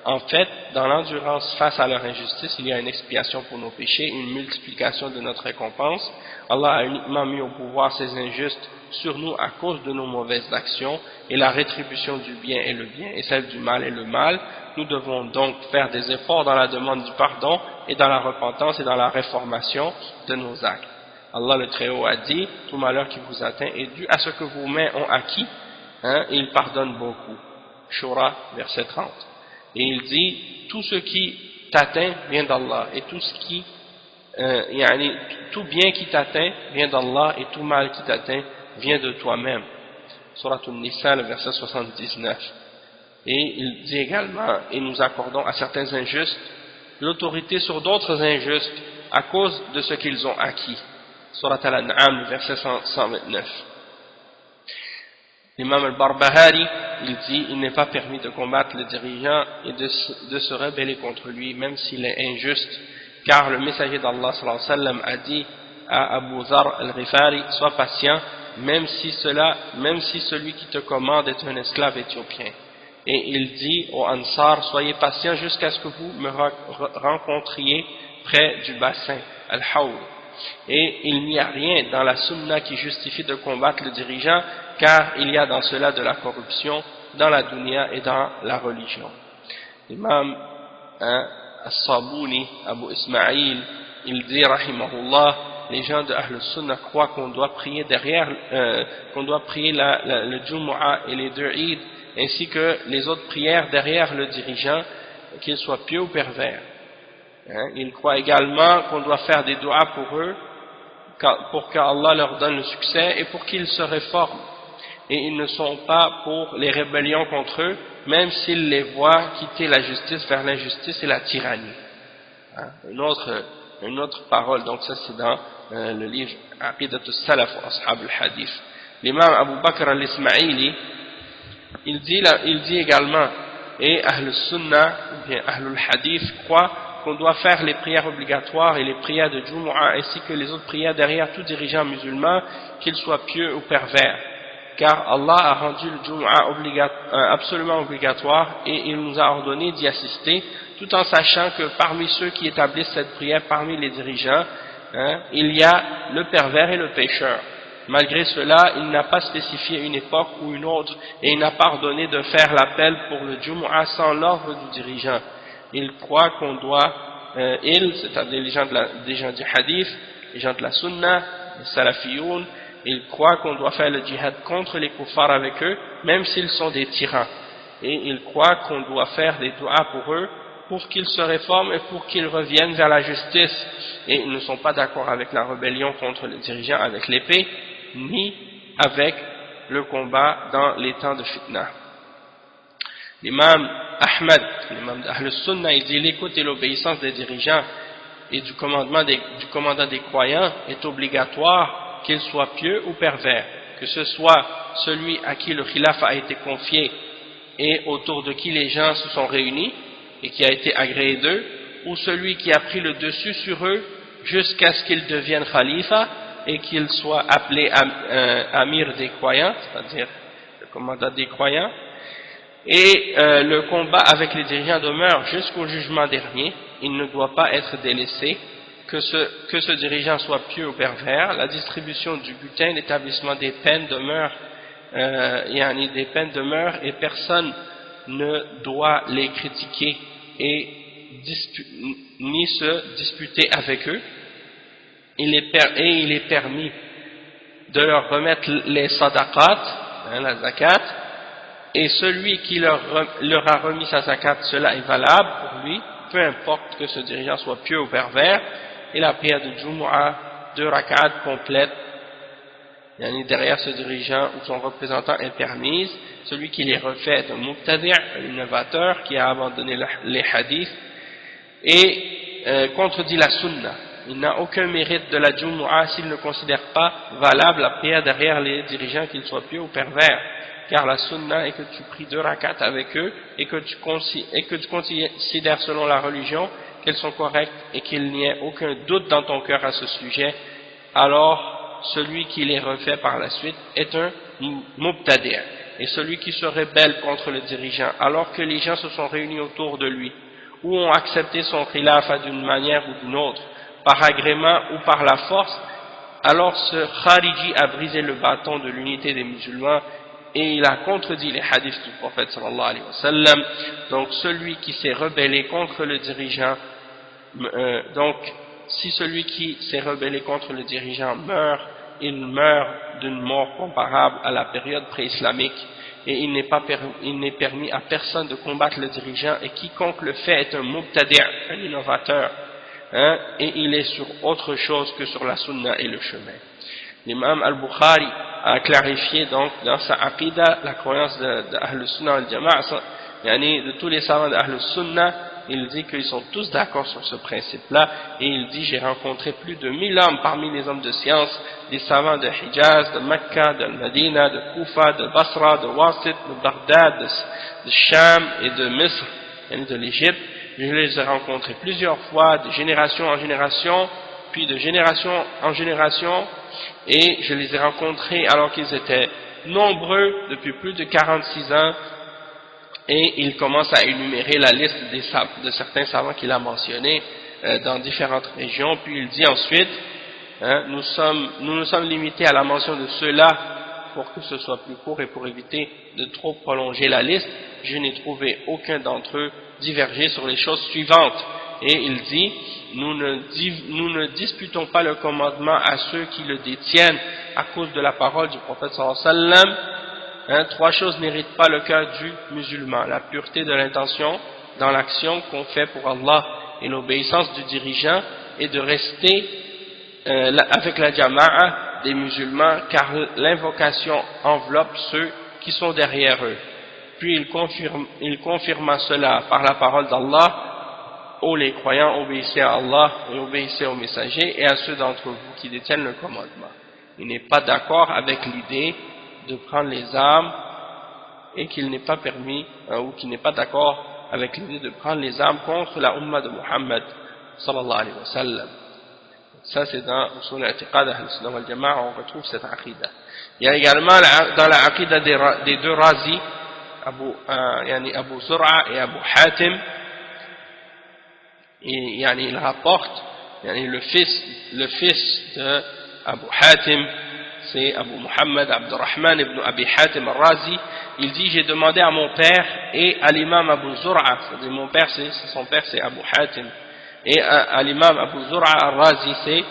S1: En fait, dans l'endurance face à leur injustice, il y a une expiation pour nos péchés, une multiplication de notre récompense. Allah a uniquement mis au pouvoir ces injustes sur nous à cause de nos mauvaises actions, et la rétribution du bien est le bien et celle du mal est le mal. Nous devons donc faire des efforts dans la demande du pardon et dans la repentance et dans la réformation de nos actes. Allah le Très-Haut a dit, tout malheur qui vous atteint est dû à ce que vos mains ont acquis, et il pardonne beaucoup. Shura, verset 30. Et il dit, tout ce qui t'atteint vient d'Allah, et tout bien qui t'atteint vient d'Allah, et tout mal qui t'atteint vient de toi-même. Surah An-Nisa, le verset 79. Et il dit également, et nous accordons à certains injustes l'autorité sur d'autres injustes à cause de ce qu'ils ont acquis. Surah Al-An'am, le verset 129. L'imam Al-Barbahari, il dit, il n'est pas permis de combattre le dirigeant et de se rebeller contre lui, même s'il est injuste, car le messager d'Allah sallallahu alayhi wa sallam a dit à Abu Dharr al-Ghifari, sois patient, même si celui qui te commande est un esclave éthiopien. Et il dit aux Ansar, soyez patients jusqu'à ce que vous me rencontriez près du bassin, Al-Hawd. Et il n'y a rien dans la sunna qui justifie de combattre le dirigeant, car il y a dans cela de la corruption dans la dunya et dans la religion. L'imam As-Sabuni, Abu Ismaïl, il dit, rahimahullah, les gens de Ahl Sunnah croient qu'on doit prier le Jumu'ah et les deux Eid, ainsi que les autres prières derrière le dirigeant, qu'il soit pieux ou pervers. Ils croient également qu'on doit faire des doigts pour eux, pour qu'Allah leur donne le succès et pour qu'ils se réforment. Et ils ne sont pas pour les rébellions contre eux, même s'ils les voient quitter la justice vers l'injustice et la tyrannie. Une autre parole, donc ça c'est dans le livre Aqidat al-Salaf wa Ashab al-Hadith. L'imam Abu Bakr al-Ismaili, il dit également, et Ahl Sunnah, ou bien Ahl al-Hadith, croient qu'on doit faire les prières obligatoires et les prières de Jumu'ah ainsi que les autres prières derrière tout dirigeant musulman, qu'il soit pieux ou pervers. Car Allah a rendu le Jumu'ah absolument obligatoire et il nous a ordonné d'y assister, tout en sachant que parmi ceux qui établissent cette prière, parmi les dirigeants, il y a le pervers et le pécheur. Malgré cela, il n'a pas spécifié une époque ou une autre et il n'a pas ordonné de faire l'appel pour le Jumu'ah sans l'ordre du dirigeant. Il croit qu'on doit, c'est-à-dire les gens du hadith, les gens de la sunna, les salafiyoun, ils croient qu'on doit faire le djihad contre les kuffars avec eux, même s'ils sont des tyrans. Et ils croient qu'on doit faire des doigts pour eux, pour qu'ils se réforment et pour qu'ils reviennent vers la justice. Et ils ne sont pas d'accord avec la rébellion contre les dirigeants avec l'épée, ni avec le combat dans les temps de fitna. L'imam Ahmad, l'imam d'Ahl Sunnah, il dit l'écoute et l'obéissance des dirigeants et du commandant des croyants est obligatoire, qu'il soit pieux ou pervers, que ce soit celui à qui le khilaf a été confié et autour de qui les gens se sont réunis et qui a été agréé d'eux, ou celui qui a pris le dessus sur eux jusqu'à ce qu'il devienne khalifa et qu'il soit appelé amir des croyants, c'est-à-dire le commandant des croyants. Et le combat avec les dirigeants demeure jusqu'au jugement dernier. Il ne doit pas être délaissé, que ce dirigeant soit pieux ou pervers. La distribution du butin, l'établissement des peines demeure, des peines demeurent et personne ne doit les critiquer et ni se disputer avec eux. Il est permis de leur remettre les sadaqat hein, la zakat, et celui qui leur a remis sa zakat, cela est valable pour lui, peu importe que ce dirigeant soit pieux ou pervers, et la prière de Jumu'ah, 2 rak'at complètes, derrière ce dirigeant ou son représentant est permise. Celui qui les refait est un mubtadi', un innovateur qui a abandonné les hadiths et contredit la sunna. Il n'a aucun mérite de la Jumu'ah s'il ne considère pas valable la prière derrière les dirigeants, qu'ils soient pieux ou pervers. Car la sunna est que tu pries 2 rak'at avec eux et que tu considères selon la religion qu'elles sont correctes et qu'il n'y ait aucun doute dans ton cœur à ce sujet. Alors celui qui les refait par la suite est un mubtadi'. Et celui qui se rebelle contre le dirigeant alors que les gens se sont réunis autour de lui ou ont accepté son khilafa d'une manière ou d'une autre, par agrément ou par la force, alors ce khariji a brisé le bâton de l'unité des musulmans et il a contredit les hadiths du prophète sallallahu alayhi wa sallam. Donc celui qui s'est rebellé contre le dirigeant, donc si celui qui s'est rebellé contre le dirigeant meurt, il meurt d'une mort comparable à la période pré-islamique, et il n'est permis à personne de combattre le dirigeant, et quiconque le fait est un mubtadi', un innovateur, hein, et il est sur autre chose que sur la sunna et le chemin. L'imam al-Bukhari a clarifié donc dans sa aqida la croyance de Ahl Sunnah al-Jama'a, de tous les savants d'Ahl Sunnah. Il dit qu'ils sont tous d'accord sur ce principe-là, et il dit: j'ai rencontré plus de 1000 hommes parmi les hommes de science, des savants de Hijaz, de Mecca, de Medina, de Koufa, de Basra, de Wasit, de Bagdad, de Sham et de Misr, et de l'Égypte. Je les ai rencontrés plusieurs fois, de génération en génération, puis de génération en génération, et je les ai rencontrés alors qu'ils étaient nombreux depuis plus de 46 ans. Et il commence à énumérer la liste de certains savants qu'il a mentionnés dans différentes régions. Puis il dit ensuite, hein, nous nous sommes limités à la mention de ceux-là pour que ce soit plus court et pour éviter de trop prolonger la liste. Je n'ai trouvé aucun d'entre eux diverger sur les choses suivantes. Et il dit: nous ne disputons pas le commandement à ceux qui le détiennent à cause de la parole du prophète sallallahu alayhi wa sallam. Hein, 3 choses n'héritent pas le cœur du musulman: la pureté de l'intention dans l'action qu'on fait pour Allah et l'obéissance du dirigeant, et de rester avec la jama'a des musulmans, car l'invocation enveloppe ceux qui sont derrière eux. Puis il confirma cela par la parole d'Allah: ô les croyants, obéissez à Allah et obéissez aux messagers et à ceux d'entre vous qui détiennent le commandement. Il n'est pas d'accord avec l'idée de prendre les armes, et qu'il n'est pas permis, ou qu'il n'est pas d'accord avec l'idée de prendre les armes contre la Ummah de Muhammad sallallahu alayhi wa sallam. Ça, c'est dans Usul al-I'tiqad Ahl Sunnah wal Jama'a, on retrouve cette aqida. Il y a également dans la aqida des 2 Razi, Abu Zur'a et Abu Hatim, et il rapporte le fils de Abu Hatim, c'est Abu Muhammad Abdurrahman ibn Abi Hatim al-Razi. Il dit: j'ai demandé à mon père et à l'imam Abu Zur'a, c'est-à-dire mon père, son père c'est Abu Hatim, et à l'imam Abu Zur'a al-Razi, c'est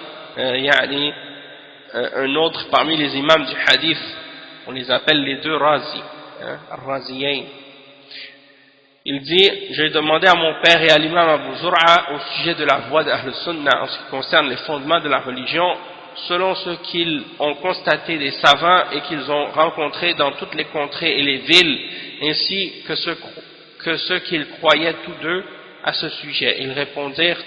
S1: un autre parmi les imams du hadith. On les appelle les 2 Razi, al-Raziyayn. Il dit: j'ai demandé à mon père et à l'imam Abu Zur'a au sujet de la voie d'Ahl Sunnah en ce qui concerne les fondements de la religion, selon ce qu'ils ont constaté des savants et qu'ils ont rencontrés dans toutes les contrées et les villes, ainsi que ce qu'ils croyaient tous deux à ce sujet. Ils répondirent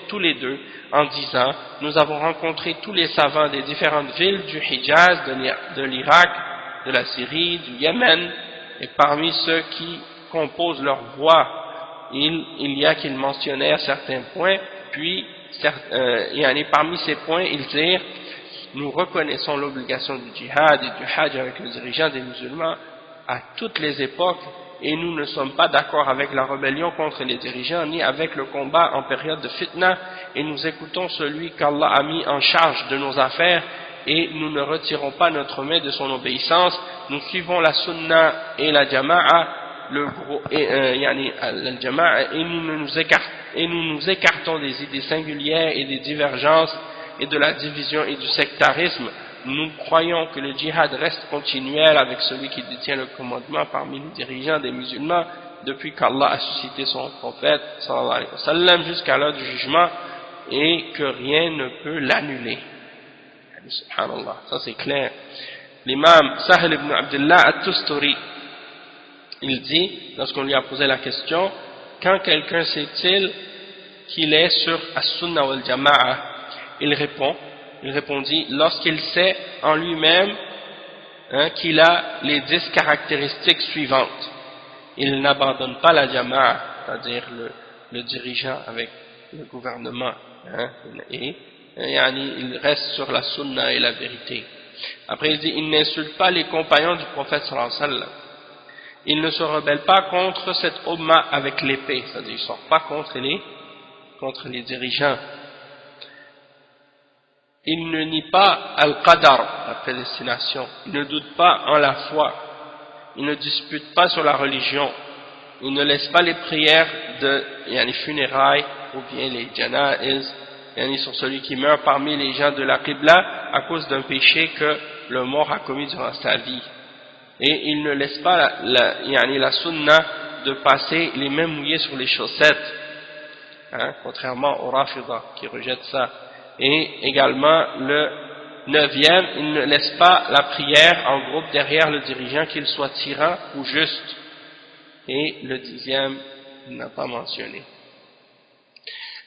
S1: tous les deux en disant: nous avons rencontré tous les savants des différentes villes du Hijaz, de l'Irak, de la Syrie, du Yémen, et parmi ceux qui composent leur voix, il y a qu'ils mentionnèrent certains points, puis parmi ces points, ils dirent: nous reconnaissons l'obligation du djihad et du hajj avec le dirigeant des musulmans à toutes les époques, et nous ne sommes pas d'accord avec la rébellion contre les dirigeants, ni avec le combat en période de fitna, et nous écoutons celui qu'Allah a mis en charge de nos affaires, et nous ne retirons pas notre main de son obéissance. Nous suivons la sunna et la jama'a, et nous nous écartons des idées singulières et des divergences et de la division et du sectarisme nous croyons que le djihad reste continuel avec celui qui détient le commandement parmi les dirigeants des musulmans depuis qu'Allah a suscité son prophète sallallahu alayhi wa sallam jusqu'à l'heure du jugement et que rien ne peut l'annuler. Subhanallah, ça c'est clair. L'imam Sahl ibn Abdullah at-Tusturi, il dit, lorsqu'on lui a posé la question, quand quelqu'un sait-il qu'il est sur as-sunnah wal jama'a, il répondit, lorsqu'il sait en lui-même qu'il a les 10 caractéristiques suivantes. Il n'abandonne pas la jama'a, c'est-à-dire le dirigeant avec le gouvernement, et il reste sur la sunna et la vérité. Après il dit, il n'insulte pas les compagnons du prophète sallallahu alayhi wa sallam. Il ne se rebelle pas contre cette umma avec l'épée, c'est-à-dire il ne sort pas contre les dirigeants. Il ne nie pas al-qadar, la prédestination. Il ne doute pas en la foi. Il ne dispute pas sur la religion. Il ne laisse pas les prières les funérailles ou bien les janaiz sur celui qui meurt parmi les gens de la Qibla à cause d'un péché que le mort a commis durant sa vie. Et il ne laisse pas la sunna de passer les mains mouillées sur les chaussettes, contrairement au Rafida qui rejette ça. Et également le 9e, il ne laisse pas la prière en groupe derrière le dirigeant, qu'il soit tyran ou juste. Et le 10e, il n'a pas mentionné.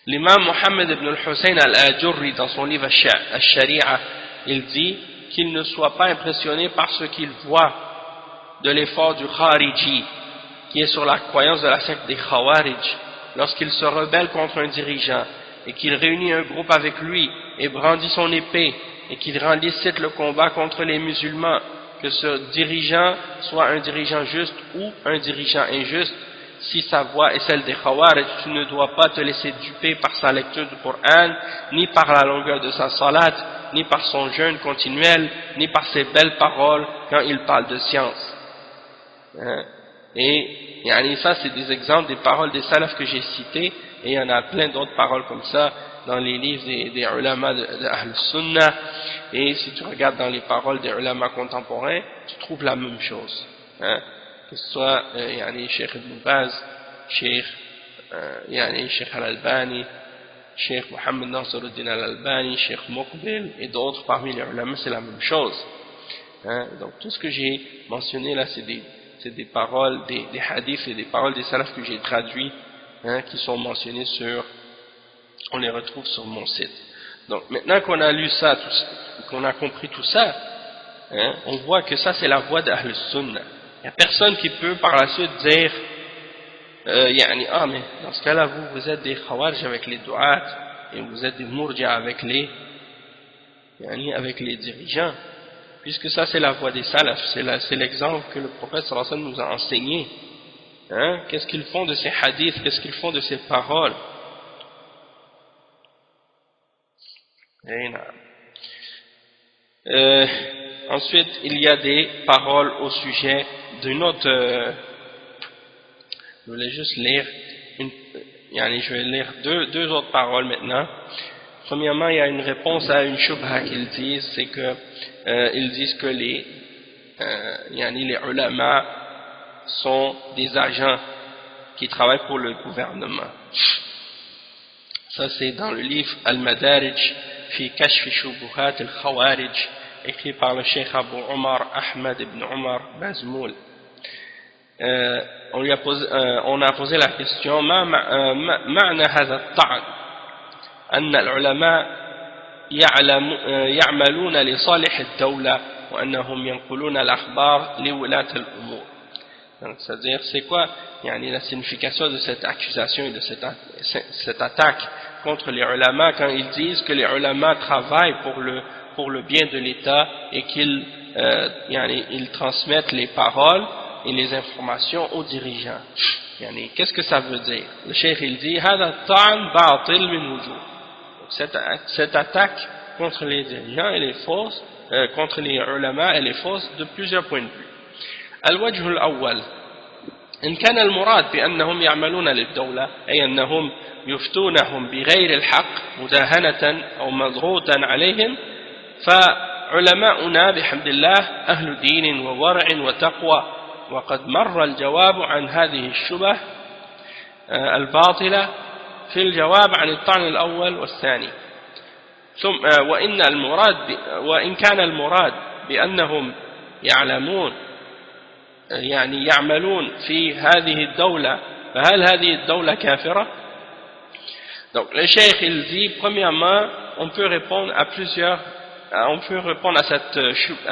S1: L'imam Mohammed ibn al-Hussein al-Ajurri, dans son livre Al-Shari'a, il dit qu'il ne soit pas impressionné par ce qu'il voit de l'effort du Khariji, qui est sur la croyance de la secte des Khawarij, lorsqu'il se rebelle contre un dirigeant, et qu'il réunit un groupe avec lui, et brandit son épée, et qu'il rend licite le combat contre les musulmans, que ce dirigeant soit un dirigeant juste ou un dirigeant injuste. Si sa voix est celle des Khawarij, tu ne dois pas te laisser duper par sa lecture du Coran, ni par la longueur de sa salat, ni par son jeûne continuel, ni par ses belles paroles quand il parle de science. Et ça, c'est des exemples des paroles des salafs que j'ai citées, et il y en a plein d'autres paroles comme ça dans les livres des ulama de Ahl Sunnah. Et si tu regardes dans les paroles des ulama contemporains, tu trouves la même chose. Que ce soit Cheikh Ibn Baz, Cheikh Al-Albani, Cheikh Mohammed Nasruddin Al-Albani, Cheikh Muqbil et d'autres parmi les ulama, c'est la même chose. Donc tout ce que j'ai mentionné là, c'est des paroles, des hadiths et des paroles des salafs que j'ai traduits, qui sont mentionnés on les retrouve sur mon site. Donc maintenant qu'on a lu ça, qu'on a compris tout ça, on voit que ça c'est la voie d'Ahl Sunnah. Il n'y a personne qui peut par la suite dire mais dans ce cas-là vous êtes des Khawarij avec les du'at et vous êtes des Murja avec les dirigeants, puisque ça c'est la voie des salafs, c'est l'exemple que le prophète sallallahu alayhi wa sallam nous a enseigné. Qu'est-ce qu'ils font de ces hadiths, qu'est-ce qu'ils font de ces paroles. Ensuite, il y a des paroles au sujet d'une autre. Je voulais juste lire je vais lire deux autres paroles maintenant. Premièrement, il y a une réponse à une shubha qu'ils disent, c'est que ils disent que les ulama sont des agents qui travaillent pour le gouvernement. Ça c'est dans le livre Al-Madarij fi Kashf Shubuhat al-Khawarij, écrit par le Cheikh Abu Omar Ahmed ibn Omar Bazmoul. On a posé la question معنى هذا الطعن أن العلماء يعملون لصالح الدولة وأنهم ينقلون الأخبار لولاة الأمور. C'est-à-dire, c'est quoi la signification de cette accusation et de cette attaque contre les ulama quand ils disent que les ulama travaillent pour le bien de l'État et qu'ils ils transmettent les paroles et les informations aux dirigeants. Qu'est-ce que ça veut dire? Le cheikh il dit cette attaque contre les dirigeants elle est fausse, contre les ulama elle est fausse de plusieurs points de vue. الوجه الأول إن كان المراد بأنهم يعملون للدولة أي أنهم يفتونهم بغير الحق مداهنة أو مضغوطا عليهم علماؤنا بحمد الله أهل دين وورع وتقوى وقد مر الجواب عن هذه الشبه الباطلة في الجواب عن الطعن الأول والثاني ثم وإن كان المراد بأنهم يعلمون يعني يعملون في هذه الدولة فهل هذه الدولة كافرة؟ Donc le cheikh il dit premièrement on peut répondre à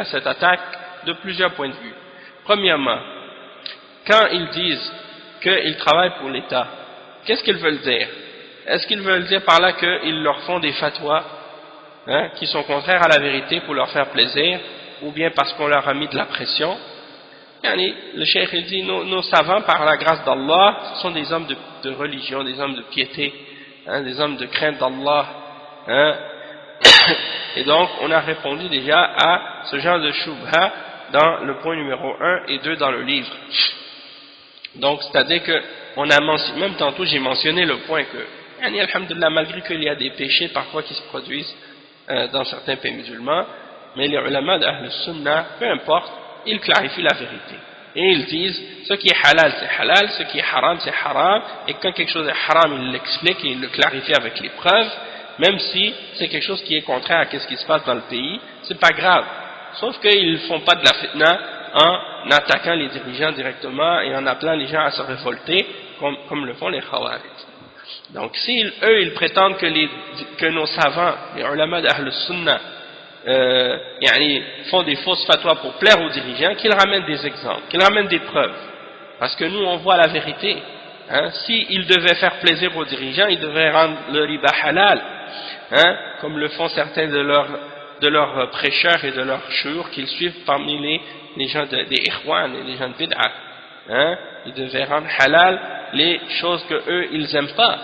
S1: cette attaque de plusieurs points de vue. Premièrement, quand ils disent qu'ils travaillent pour l'État, qu'est-ce qu'ils veulent dire? Est-ce qu'ils veulent dire par là qu'ils leur font des fatwas qui sont contraires à la vérité pour leur faire plaisir, ou bien parce qu'on leur a mis de la pression? Le cheikh il dit nos savants par la grâce d'Allah ce sont des hommes de religion, des hommes de piété, des hommes de crainte d'Allah, et donc on a répondu déjà à ce genre de shubha dans le point numéro 1 et 2 dans le livre. Donc c'est-à-dire que même tantôt j'ai mentionné le point que alhamdulillah, malgré qu'il y a des péchés parfois qui se produisent dans certains pays musulmans, mais les ulama d'Ahl Sunnah, peu importe, ils clarifient la vérité. Et ils disent, ce qui est halal c'est halal, ce qui est haram c'est haram, et quand quelque chose est haram, ils l'expliquent et ils le clarifient avec les preuves, même si c'est quelque chose qui est contraire à ce qui se passe dans le pays, c'est pas grave. Sauf qu'ils ne font pas de la fitna en attaquant les dirigeants directement et en appelant les gens à se révolter, comme le font les Khawarij. Donc si eux ils prétendent que nos savants, les ulama d'Ahl Sunnah, font des fausses fatwas pour plaire aux dirigeants, qu'ils ramènent des exemples, qu'ils ramènent des preuves, parce que nous on voit la vérité. S'ils devaient faire plaisir aux dirigeants, ils devraient rendre le riba halal, comme le font certains de leurs prêcheurs et de leurs shuyukh qu'ils suivent parmi les gens des ikhwan et les gens de bid'ah. Ils devaient rendre halal les choses que eux ils aiment pas.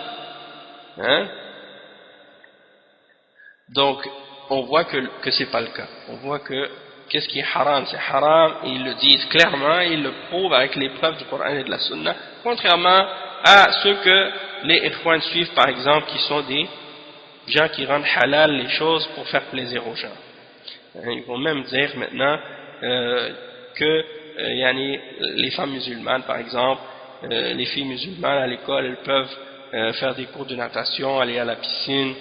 S1: Donc on voit que c'est pas le cas. On voit que qu'est-ce qui est haram, c'est haram, et ils le disent clairement, et ils le prouvent avec les preuves du Coran et de la Sunna, contrairement à ceux que les ikhwan suivent par exemple, qui sont des gens qui rendent halal les choses pour faire plaisir aux gens. Ils vont même dire maintenant que les femmes musulmanes par exemple, les filles musulmanes à l'école, elles peuvent faire des cours de natation, aller à la piscine,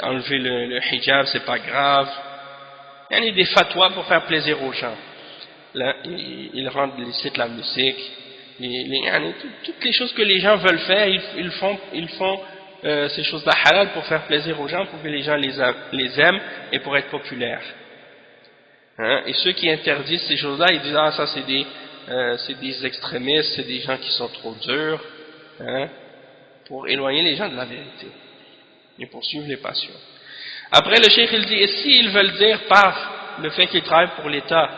S1: enlever le hijab, c'est pas grave. Il y a des fatwas pour faire plaisir aux gens. Là, ils rendent licite la musique, toutes les choses que les gens veulent faire, ils font ces choses-là halal pour faire plaisir aux gens, pour que les gens les aiment et pour être populaires. Et ceux qui interdisent ces choses-là, ils disent ça c'est des extrémistes, c'est des gens qui sont trop durs, pour éloigner les gens de la vérité et poursuivre les passions. Après le cheikh il dit, et s'ils veulent dire par le fait qu'ils travaillent pour l'État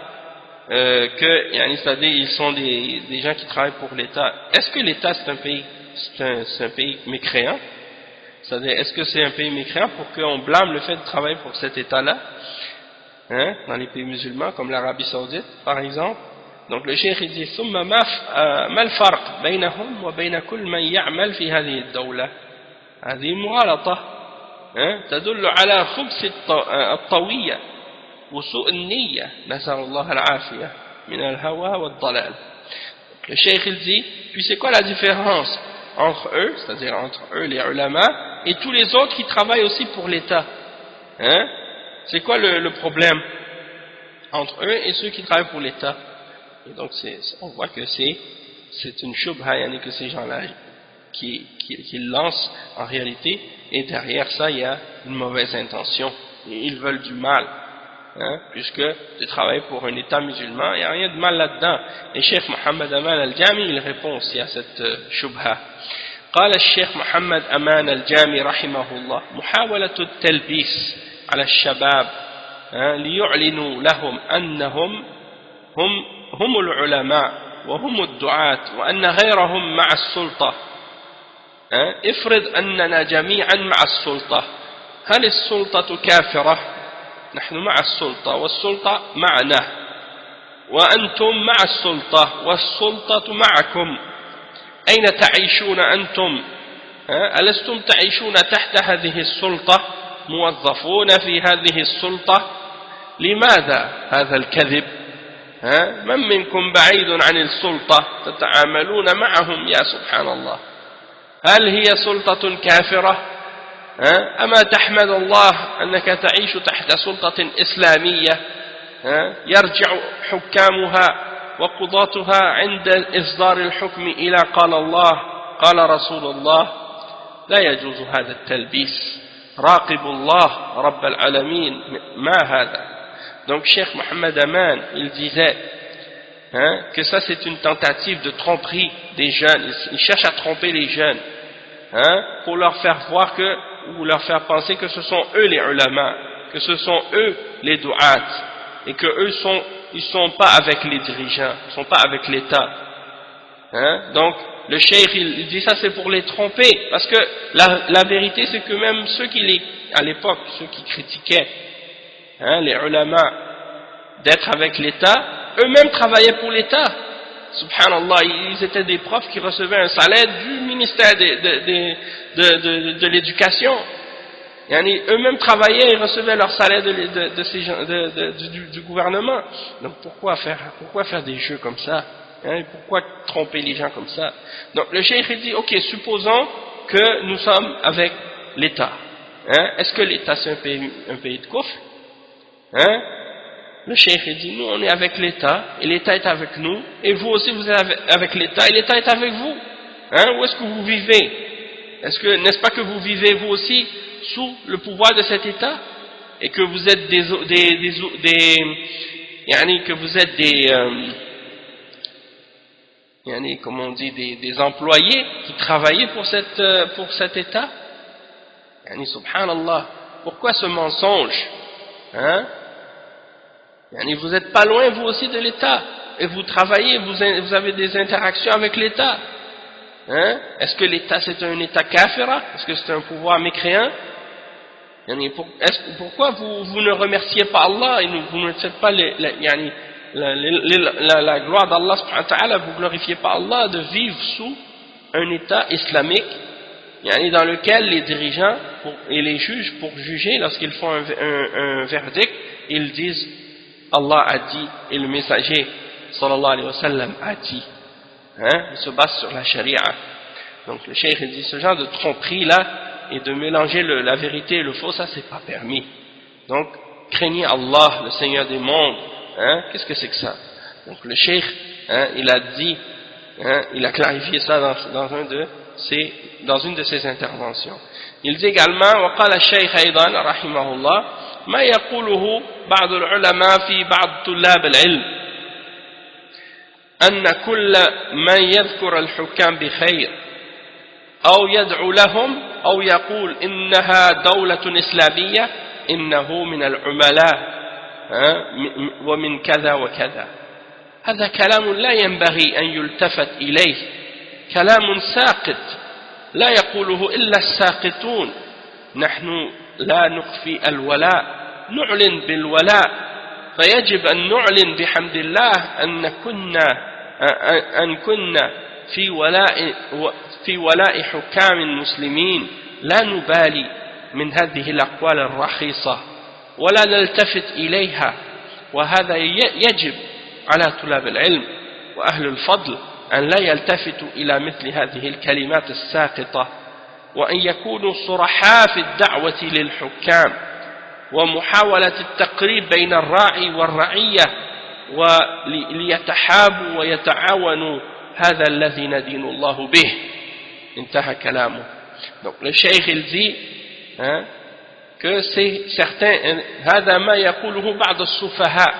S1: c'est-à-dire ils sont des gens qui travaillent pour l'État, est-ce que l'État c'est un pays mécréant? C'est-à-dire est-ce que c'est un pays mécréant pour qu'on blâme le fait de travailler pour cet État-là, dans les pays musulmans comme l'Arabie Saoudite par exemple? Donc le cheikh il dit ثم ما الفرق بينهم وبين كل من يعمل في هذه الدولة؟ هذه مغالطة تدل على خبث الطوية وسوء النية نسأل الله العافية من الهوى والضلال. Le cheikh il dit, puis c'est quoi la différence entre eux, c'est-à-dire entre eux les ulama et tous les autres qui travaillent aussi pour l'État? C'est quoi le problème entre eux et ceux qui travaillent pour l'État? Et donc on voit que c'est une shubha, que ces gens-là qui lancent en réalité, et derrière ça il y a une mauvaise intention, et ils veulent du mal, puisque de travailler pour un État musulman, il n'y a rien de mal là-dedans. Et Cheikh Mohammed Aman al-Jami il répond aussi à cette shubha. قال الشيخ محمد أمان الجامي رحمه الله محاولة التلبيس على الشباب ليعلنوا لهم أنهم هم العلماء وهم الدعاة وأن غيرهم مع السلطة. افرض أننا جميعا مع السلطة، هل السلطة كافرة؟ نحن مع السلطة والسلطة معنا، وأنتم مع السلطة والسلطة معكم، أين تعيشون أنتم؟ ألستم تعيشون تحت هذه السلطة، موظفون في هذه السلطة؟ لماذا هذا الكذب؟ من منكم بعيد عن السلطة تتعاملون معهم يا سبحان الله. هل هي سلطة كافرة؟ أما تحمد الله أنك تعيش تحت سلطة إسلامية يرجع حكامها وقضاتها عند إصدار الحكم إلى قال الله قال رسول الله. لا يجوز هذا التلبيس. راقب الله رب العالمين. ما هذا؟ Donc Cheikh Mohammed Aman, il disait que ça c'est une tentative de tromperie des jeunes. Il cherche à tromper les jeunes pour leur faire voir que, ou leur faire penser que ce sont eux les ulama, que ce sont eux les du'at, et que eux ils sont pas avec les dirigeants, ils sont pas avec l'État. Donc le cheikh il dit ça c'est pour les tromper, parce que la vérité c'est que même ceux qui à l'époque, ceux qui critiquaient les ulama d'être avec l'État, eux-mêmes travaillaient pour l'État. Subhanallah, ils étaient des profs qui recevaient un salaire du ministère de l'éducation. Eux-mêmes travaillaient et recevaient leur salaire du gouvernement. Donc pourquoi faire des jeux comme ça? Pourquoi tromper les gens comme ça? Donc le cheikh dit, ok, supposons que nous sommes avec l'État. Est-ce que l'État c'est un pays de kufr? Le cheikh dit, nous on est avec l'État et l'État est avec nous, et vous aussi vous êtes avec l'État et l'État est avec vous. Où est-ce que vous vivez? N'est-ce pas que vous vivez vous aussi sous le pouvoir de cet État, et que vous êtes des comment on dit, des employés qui travaillaient pour cet État? Subhanallah, pourquoi ce mensonge? Vous n'êtes pas loin vous aussi de l'État, et vous travaillez, vous avez des interactions avec l'État. Est-ce que l'État c'est un État kafira? Est-ce que c'est un pouvoir mécréant? Pourquoi vous ne remerciez pas Allah et vous ne faites pas la gloire d'Allah subhanahu wa ta'ala, vous glorifiez pas Allah de vivre sous un État islamique dans lequel les dirigeants et les juges, pour juger, lorsqu'ils font un verdict, ils disent Allah a dit et le messager sallallahu alayhi wa sallam a dit. Ils se basent sur la charia. Donc le cheikh dit ce genre de tromperie là et de mélanger la vérité et le faux, ça c'est pas permis. Donc craignez Allah, le Seigneur des mondes. Qu'est-ce que c'est que ça? Donc le cheikh il a dit, il a clarifié ça dans une de ses interventions. Il dit également وقال الشيخ أيضا رحمه الله ما يقوله بعض العلماء في بعض طلاب العلم أن كل من يذكر الحكام بخير أو يدعو لهم أو يقول إنها دولة إسلامية إنه من العملاء ومن كذا وكذا. هذا كلام لا ينبغي أن يلتفت إليه، كلام ساقط لا يقوله إلا الساقطون. نحن لا نخفي الولاء، نعلن بالولاء، فيجب أن نعلن بحمد الله أن كنا في ولاء حكام المسلمين، لا نبالي من هذه الأقوال الرخيصة ولا نلتفت إليها. وهذا يجب على طلاب العلم وأهل الفضل أن لا يلتفتوا إلى مثل هذه الكلمات الساقطة، وأن يكونوا صرحاء في الدعوة للحكام ومحاولة التقريب بين الراعي والرعية، وليتحابوا ويتعاونوا، هذا الذي ندين الله به. انتهى كلامه. Donc le cheikh il dit que c'est certain, هذا ما يقوله بعض السفهاء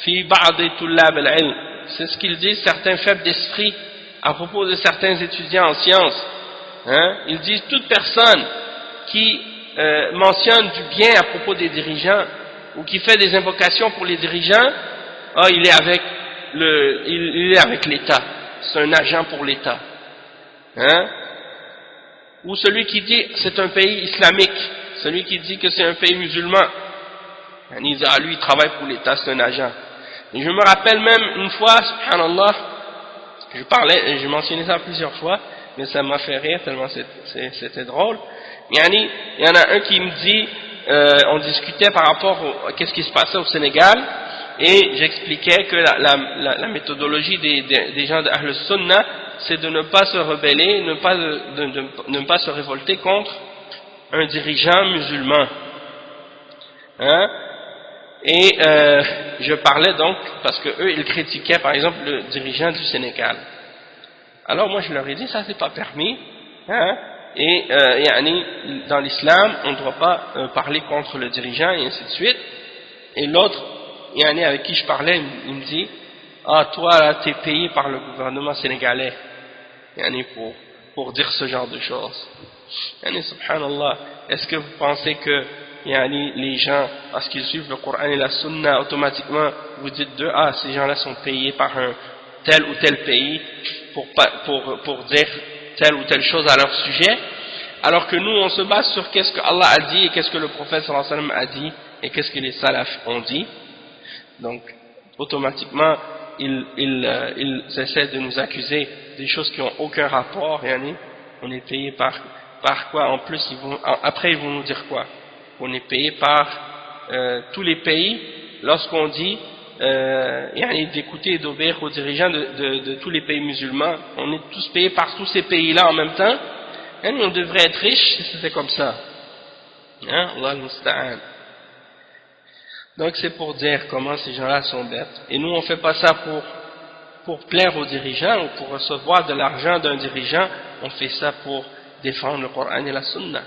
S1: في بعض طلاب العلم. C'est ce qu'ils disent certains faibles d'esprit à propos de certains étudiants en sciences. Ils disent toute personne qui mentionne du bien à propos des dirigeants ou qui fait des invocations pour les dirigeants, il est avec l'État, c'est un agent pour l'État. Ou celui qui dit c'est un pays islamique, celui qui dit que c'est un pays musulman, il dit lui il travaille pour l'État, c'est un agent. Et je me rappelle même une fois, subhanallah, j'ai mentionné ça plusieurs fois, mais ça m'a fait rire tellement c'était drôle. Il y en a un qui me dit on discutait par rapport à qu'est-ce qui se passait au Sénégal, et j'expliquais que la méthodologie des gens de Ahl Sunnah, c'est de ne pas se rebeller, de ne pas se révolter contre un dirigeant musulman. Hein? Et je parlais donc, parce que eux ils critiquaient par exemple le dirigeant du Sénégal. Alors moi je leur ai dit, ça c'est pas permis, hein? Et dans l'islam on ne doit pas parler contre le dirigeant et ainsi de suite. Et l'autre, avec qui je parlais, il me dit, ah toi là t'es payé par le gouvernement sénégalais pour dire ce genre de choses. Subhanallah, est-ce que vous pensez que les gens, parce qu'ils suivent le Coran et la Sunna, automatiquement vous dites ces gens-là sont payés par un tel ou tel pays pour dire telle ou telle chose à leur sujet, alors que nous on se base sur qu'est-ce que Allah a dit et qu'est-ce que le prophète sallallahu alayhi wa sallam a dit et qu'est-ce que les salafs ont dit. Donc automatiquement ils essaient de nous accuser des choses qui n'ont aucun rapport. On est payé par quoi? En plus après ils vont nous dire quoi? On est payé par tous les pays. Lorsqu'on dit d'écouter et d'obéir aux dirigeants de tous les pays musulmans, on est tous payés par tous ces pays-là en même temps. On devrait être riches si c'était comme ça. Allah al-Musta'an. Donc c'est pour dire comment ces gens-là sont bêtes. Et nous on fait pas ça pour plaire aux dirigeants ou pour recevoir de l'argent d'un dirigeant. On fait ça pour défendre le Coran et la Sunna,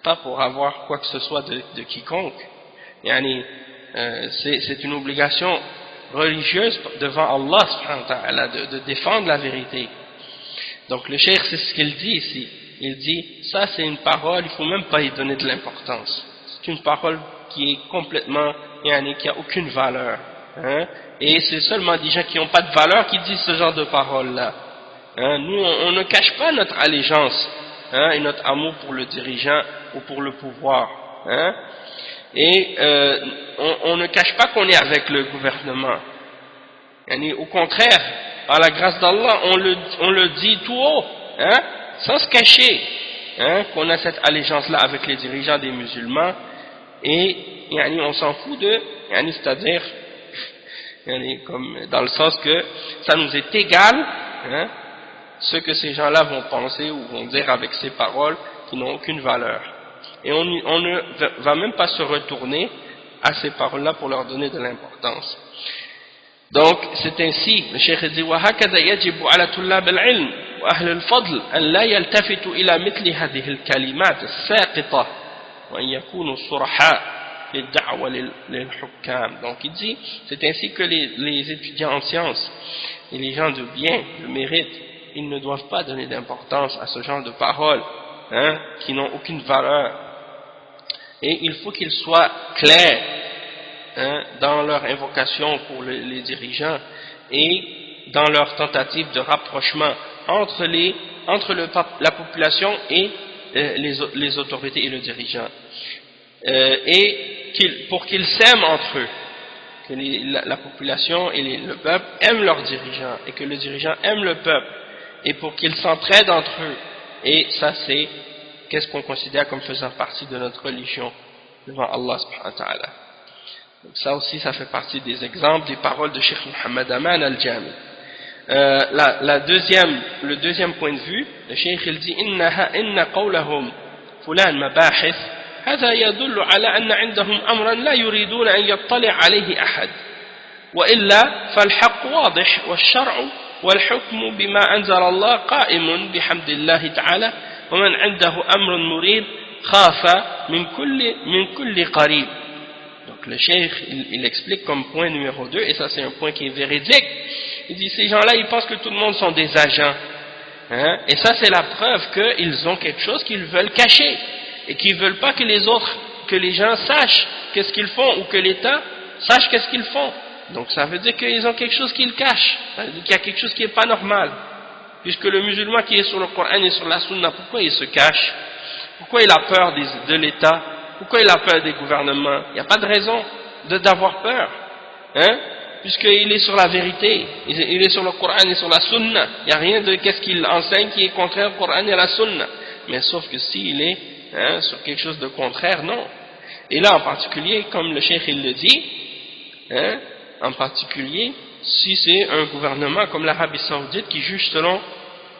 S1: pas pour avoir quoi que ce soit de quiconque. C'est une obligation religieuse devant Allah subhanahu wa ta'ala de défendre la vérité. Donc le cheikh, c'est ce qu'il dit ici. Il dit, ça c'est une parole, il ne faut même pas y donner de l'importance. C'est une parole qui est complètement, qui n'a aucune valeur. Et c'est seulement des gens qui n'ont pas de valeur qui disent ce genre de paroles-là. Nous, on ne cache pas notre allégeance et notre amour pour le dirigeant ou pour le pouvoir. Et on ne cache pas qu'on est avec le gouvernement. Au contraire, par la grâce d'Allah, on le dit tout haut, sans se cacher, qu'on a cette allégeance-là avec les dirigeants des musulmans, et on s'en fout c'est-à-dire, comme dans le sens que ça nous est égal, ce que ces gens-là vont penser ou vont dire avec ces paroles qui n'ont aucune valeur. Et on ne va même pas se retourner à ces paroles-là pour leur donner de l'importance. Donc, c'est ainsi, le Cheikh dit, وَهَكَذَا يَجِبُ عَلَى طُلَّابِ الْعِلْمِ وَأَهْلِ الْفَضْلِ أَنْ لَا يَلْتَفِتُوا إِلَى مِثْلِ هذه الكلمات الساقطة وأن يكونوا صرحاء للدعوة للحكام. Donc, il dit, c'est ainsi que les étudiants en sciences et les gens de bien, de mérite, ils ne doivent pas donner d'importance à ce genre de paroles qui n'ont aucune valeur. Et il faut qu'ils soient clairs dans leur invocation pour les dirigeants et dans leur tentative de rapprochement entre la population et les autorités et le dirigeant. Et pour qu'ils s'aiment entre eux, que la population et le peuple aiment leurs dirigeants et que le dirigeant aime le peuple, et pour qu'ils s'entraident entre eux. Et ça c'est qu'est-ce qu'on considère comme faisant partie de notre religion devant Allah subhanahu wa ta'ala. Donc ça aussi ça fait partie des exemples des paroles de Cheikh Muhammad Aman al-Jami. Le deuxième point de vue, le Cheikh il dit inna qawlahum fulan mabahith هذا يدل على أن عندهم أمرا لا يريدون أن يطلع عليه أحد وإلا فالحق واضح والشرع والحكم بما أنزل الله قائم بحمد الله تعالى ومن عنده أمر مريد خاف من كل قريب. Donc le cheikh il explique comme point numéro 2, et ça c'est un point qui est véridique. Il dit ces gens-là ils pensent que tout le monde sont des agents, et ça c'est la preuve qu'ils ont quelque chose qu'ils veulent cacher et qu'ils ne veulent pas que les gens sachent qu'est-ce qu'ils font, ou que l'État sache qu'est-ce qu'ils font. Donc ça veut dire qu'ils ont quelque chose qu'ils cachent, ça veut dire qu'il y a quelque chose qui n'est pas normal, puisque le musulman qui est sur le Coran et sur la Sunna, pourquoi il se cache? Pourquoi il a peur de l'État? Pourquoi il a peur des gouvernements? Il n'y a pas de raison d'avoir peur, puisqu'il est sur la vérité, il est sur le Coran et sur la Sunna. Il n'y a rien de qu'est-ce qu'il enseigne qui est contraire au Coran et à la Sunna. Mais sauf que s'il est sur quelque chose de contraire, non. Et là, en particulier, comme le cheikh il le dit, hein, en particulier, si c'est un gouvernement comme l'Arabie Saoudite qui juge selon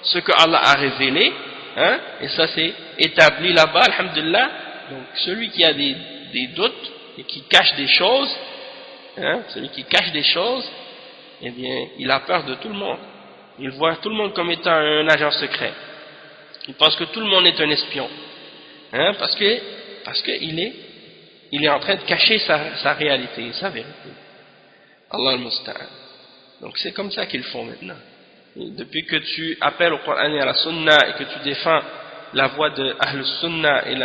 S1: ce que Allah a révélé, hein, et ça c'est établi là-bas, alhamdulillah, donc celui qui a des doutes et qui cache des choses, hein, celui qui cache des choses, eh bien, il a peur de tout le monde. Il voit tout le monde comme étant un agent secret. Il pense que tout le monde est un espion, hein, parce que il est en train de cacher sa réalité, sa vérité. Allah al-Musta'an. Donc c'est comme ça qu'ils font maintenant. Et depuis que tu appelles au Coran et à la Sunna et que tu défends la voie de Ahl Sunna et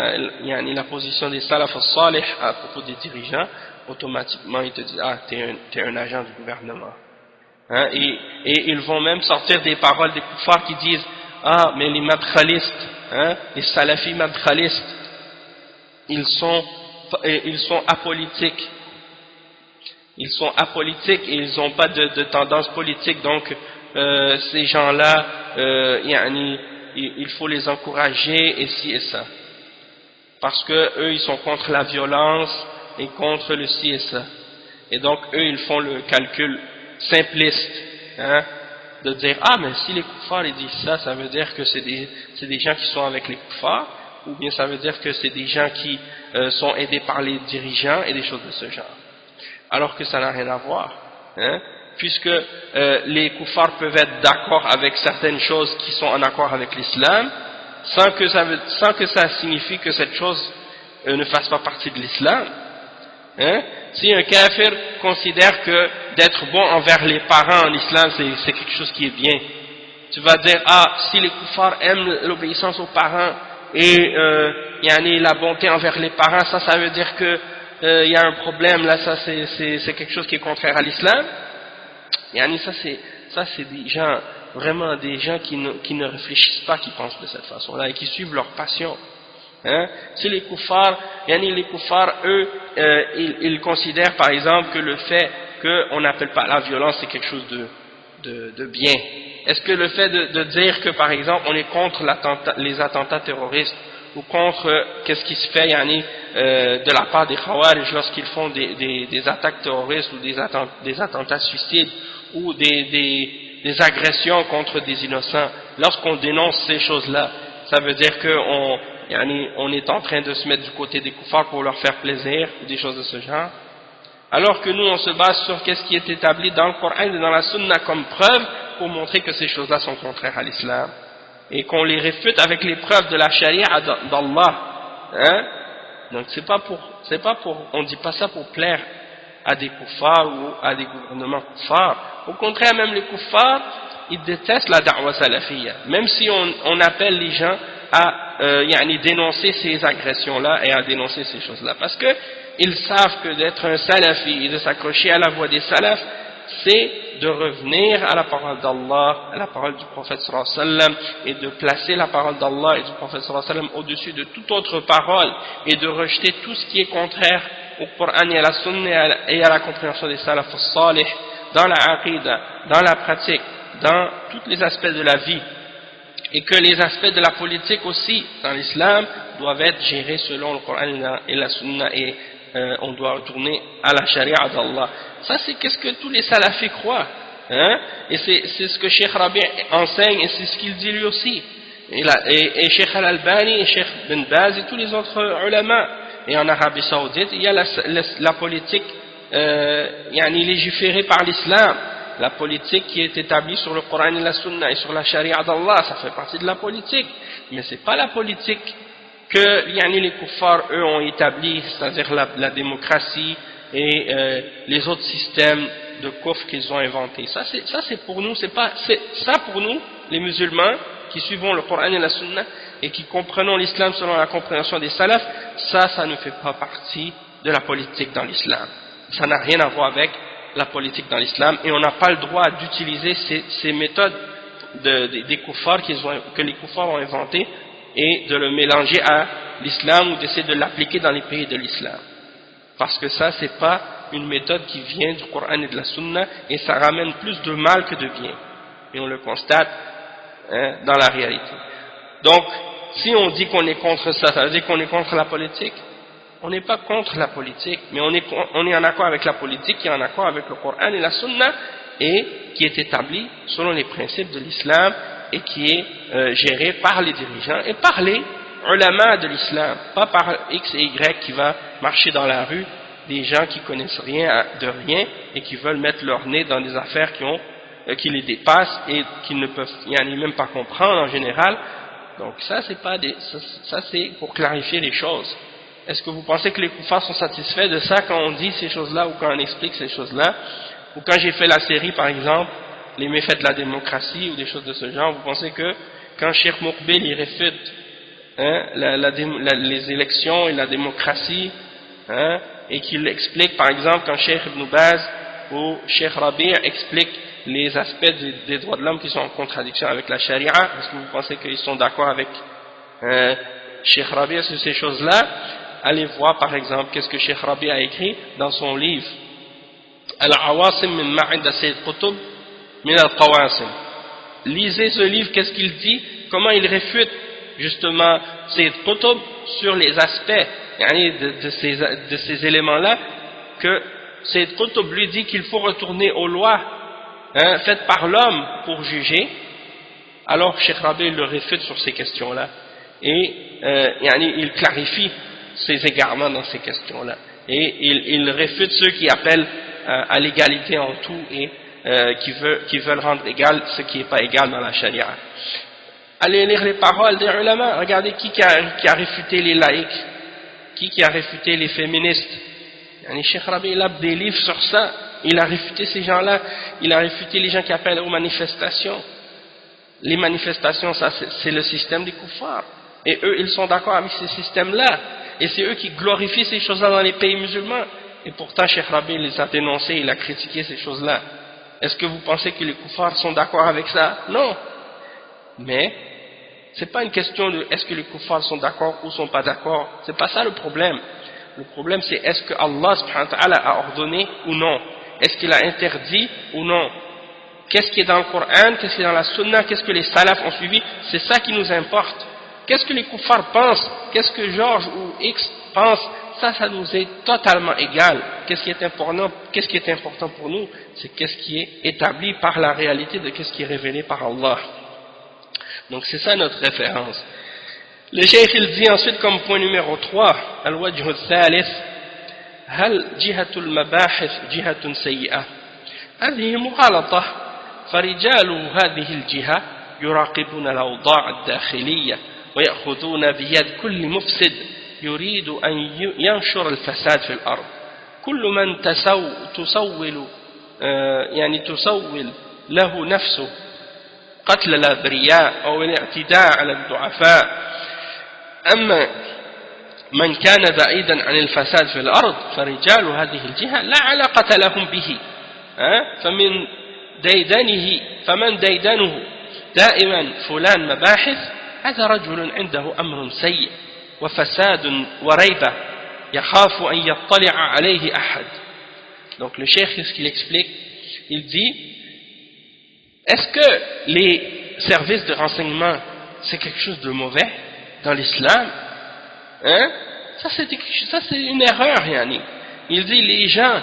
S1: la position des Salaf al-Salih à propos des dirigeants, automatiquement ils te disent ah t'es un agent du gouvernement. Hein, et ils vont même sortir des paroles des kuffars qui disent ah mais les madkhalistes, hein, les salafis madkhalistes, ils sont apolitiques. Ils sont apolitiques et ils n'ont pas de tendance politique, donc ces gens-là, il faut les encourager et ci et ça. Parce que eux, ils sont contre la violence et contre le ci et ça. Et donc, eux, ils font le calcul simpliste, hein, de dire, ah, mais si les kuffars ils disent ça, ça veut dire que c'est des gens qui sont avec les kuffars, ou bien ça veut dire que c'est des gens qui sont aidés par les dirigeants et des choses de ce genre. Alors que ça n'a rien à voir, hein, puisque les kuffars peuvent être d'accord avec certaines choses qui sont en accord avec l'islam, sans que ça signifie que cette chose ne fasse pas partie de l'islam. Hein. Si un kafir considère que d'être bon envers les parents en islam c'est quelque chose qui est bien, tu vas dire ah si les kuffars aiment l'obéissance aux parents et la bonté envers les parents, ça veut dire que il y a un problème là, ça c'est quelque chose qui est contraire à l'islam. Ça c'est des gens, vraiment des gens qui ne réfléchissent pas, qui pensent de cette façon-là et qui suivent leur passion. Hein? Si les kuffars, eux, ils considèrent par exemple que le fait qu'on n'appelle pas la violence c'est quelque chose de bien. Est-ce que le fait de dire que par exemple on est contre les attentats terroristes ou contre qu'est-ce qui se fait de la part des Khawarij lorsqu'ils font des attaques terroristes ou des attentats suicides ou des agressions contre des innocents, lorsqu'on dénonce ces choses-là, ça veut dire qu'on est en train de se mettre du côté des kuffars pour leur faire plaisir ou des choses de ce genre, alors que nous on se base sur qu'est-ce qui est établi dans le Coran et dans la Sunna comme preuve pour montrer que ces choses-là sont contraires à l'islam et qu'on les réfute avec les preuves de la charia d'Allah, hein? Donc on dit pas ça pour plaire à des kuffars ou à des gouvernements kuffars. Au contraire, même les kuffars, ils détestent la da'wa salafiyya, même si on appelle les gens à dénoncer ces agressions-là et à dénoncer ces choses-là, parce que ils savent que d'être un salafi et de s'accrocher à la voie des salafs, c'est de revenir à la parole d'Allah, à la parole du prophète sallallahu alayhi wa sallam, et de placer la parole d'Allah et du prophète sallallahu alayhi wa sallam au-dessus de toute autre parole, et de rejeter tout ce qui est contraire au Coran et à la Sunna et à la compréhension des salaf al-salih, dans la aqida, dans la pratique, dans tous les aspects de la vie, et que les aspects de la politique aussi dans l'islam doivent être gérés selon le Coran et la Sunna, et on doit retourner à la charia d'Allah. Ça c'est qu'est-ce que tous les salafis croient, hein? Et c'est ce que Cheikh Rabi enseigne et c'est ce qu'il dit lui aussi, et Cheikh Al-Albani et Cheikh Ben Baz et tous les autres ulama. Et en Arabie Saoudite il y a la politique légiférée par l'islam, la politique qui est établie sur le Coran et la Sunna et sur la charia d'Allah, ça fait partie de la politique, mais c'est pas la politique que les kuffars eux ont établi, c'est-à-dire la démocratie et les autres systèmes de kufr qu'ils ont inventés. Ça c'est pour nous, ça pour nous les musulmans qui suivons le Coran et la Sunna et qui comprenons l'islam selon la compréhension des salafs, ça ne fait pas partie de la politique dans l'islam. Ça n'a rien à voir avec la politique dans l'islam, et on n'a pas le droit d'utiliser ces méthodes des kuffars que les kuffars ont inventées et de le mélanger à l'islam ou d'essayer de l'appliquer dans les pays de l'islam. Parce que ça, c'est pas une méthode qui vient du Coran et de la Sunna, et ça ramène plus de mal que de bien. Et on le constate dans la réalité. Donc, si on dit qu'on est contre ça, ça veut dire qu'on est contre la politique. on n'est pas contre la politique, mais on est en accord avec la politique qui est en accord avec le Coran et la Sunna et qui est établie selon les principes de l'islam et qui est gérée par les dirigeants et par les ulama de l'islam, pas par X et Y qui va marcher dans la rue, des gens qui connaissent rien de rien et qui veulent mettre leur nez dans des affaires qui les dépassent et qu'ils ne peuvent même pas comprendre en général. Donc ça c'est pour clarifier les choses. Est-ce que vous pensez que les koufars sont satisfaits de ça quand on dit ces choses-là ou quand on explique ces choses-là? Ou quand j'ai fait la série par exemple, les méfaits de la démocratie ou des choses de ce genre, vous pensez que quand Cheikh Moukbil il réfute les élections et la démocratie, et qu'il explique par exemple quand Cheikh Ibn Baz ou Cheikh Rabi' explique les aspects des droits de l'homme qui sont en contradiction avec la charia, est-ce que vous pensez qu'ils sont d'accord avec Cheikh Rabi' sur ces choses-là? Allez voir par exemple qu'est-ce que Cheikh Rabi' a écrit dans son livre Al-Awasim min Ma'inda Sayyid Qutb min al-Qawasim. Lisez ce livre, qu'est-ce qu'il dit, comment il réfute justement Sayyid Qutb sur les aspects de ces éléments-là, que Sayyid Qutb lui dit qu'il faut retourner aux lois faites par l'homme pour juger. Alors Cheikh Rabi' le réfute sur ces questions-là et il clarifie ses égarements dans ces questions-là et il réfute ceux qui appellent à l'égalité en tout et qui veulent rendre égal ce qui n'est pas égal dans la charia. Allez lire les paroles des ulama, regardez qui a réfuté les laïcs, qui a réfuté les féministes. Cheikh Rabi' il a des livres sur ça, il a réfuté ces gens-là, il a réfuté les gens qui appellent aux manifestations. Les manifestations, ça c'est le système des koufars. Et eux, ils sont d'accord avec ces systèmes-là. Et c'est eux qui glorifient ces choses-là dans les pays musulmans. Et pourtant, Cheikh Rabi' les a dénoncés, il a critiqué ces choses-là. Est-ce que vous pensez que les koufars sont d'accord avec ça? Non. Mais, c'est pas une question de est-ce que les koufars sont d'accord ou sont pas d'accord. C'est pas ça le problème. Le problème, c'est est-ce que Allah subhanahu wa ta'ala a ordonné ou non? Est-ce qu'il a interdit ou non? Qu'est-ce qui est dans le Coran? Qu'est-ce qui est dans la Sunna? Qu'est-ce que les salafs ont suivi? C'est ça qui nous importe. Qu'est-ce que les koufars pensent? Qu'est-ce que Georges ou X pense? Ça nous est totalement égal. Qu'est-ce qui est important pour nous? C'est qu'est-ce qui est établi par la réalité de qu'est-ce qui est révélé par Allah. Donc c'est ça notre référence. Le cheikh il dit ensuite comme point numéro 3, al-wajh al-thalith, هل جهة المباحث جهة سيئة؟ هذه مغالطة، فرجال هذه الجهة يراقبون الأوضاع الداخلية ويأخذون بيد كل مفسد يريد أن ينشر الفساد في الأرض. كل من تسول له نفسه قتل الأبرياء أو الاعتداء على الضعفاء. أما من كان بعيدا عن الفساد في الأرض فرجال هذه الجهة لا علاقة لهم به، فمن ديدنه دائما فلان مباحث هذا رجل عنده أمر سيء وفساد وريبة يخاف أن يطلع عليه أحد. Donc le cheikh, ce qu'il explique, il dit, est-ce que les services de renseignement c'est quelque chose de mauvais dans l'islam? Ça c'est une erreur, yani. Il dit les gens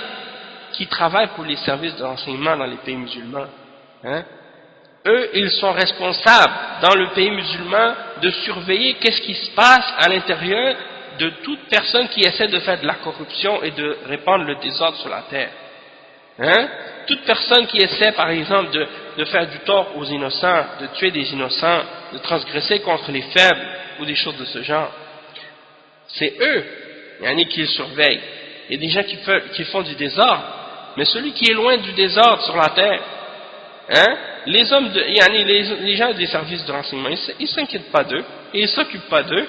S1: qui travaillent pour les services de renseignement dans les pays musulmans, eux ils sont responsables dans le pays musulman de surveiller qu'est-ce qui se passe à l'intérieur de toute personne qui essaie de faire de la corruption et de répandre le désordre sur la terre. Toute personne qui essaie par exemple de faire du tort aux innocents, de tuer des innocents, de transgresser contre les faibles ou des choses de ce genre, c'est eux qui surveillent. Il y a des gens qui font du désordre, mais celui qui est loin du désordre sur la terre, les gens des services de renseignement, ils ne s'inquiètent pas d'eux et ils ne s'occupent pas d'eux,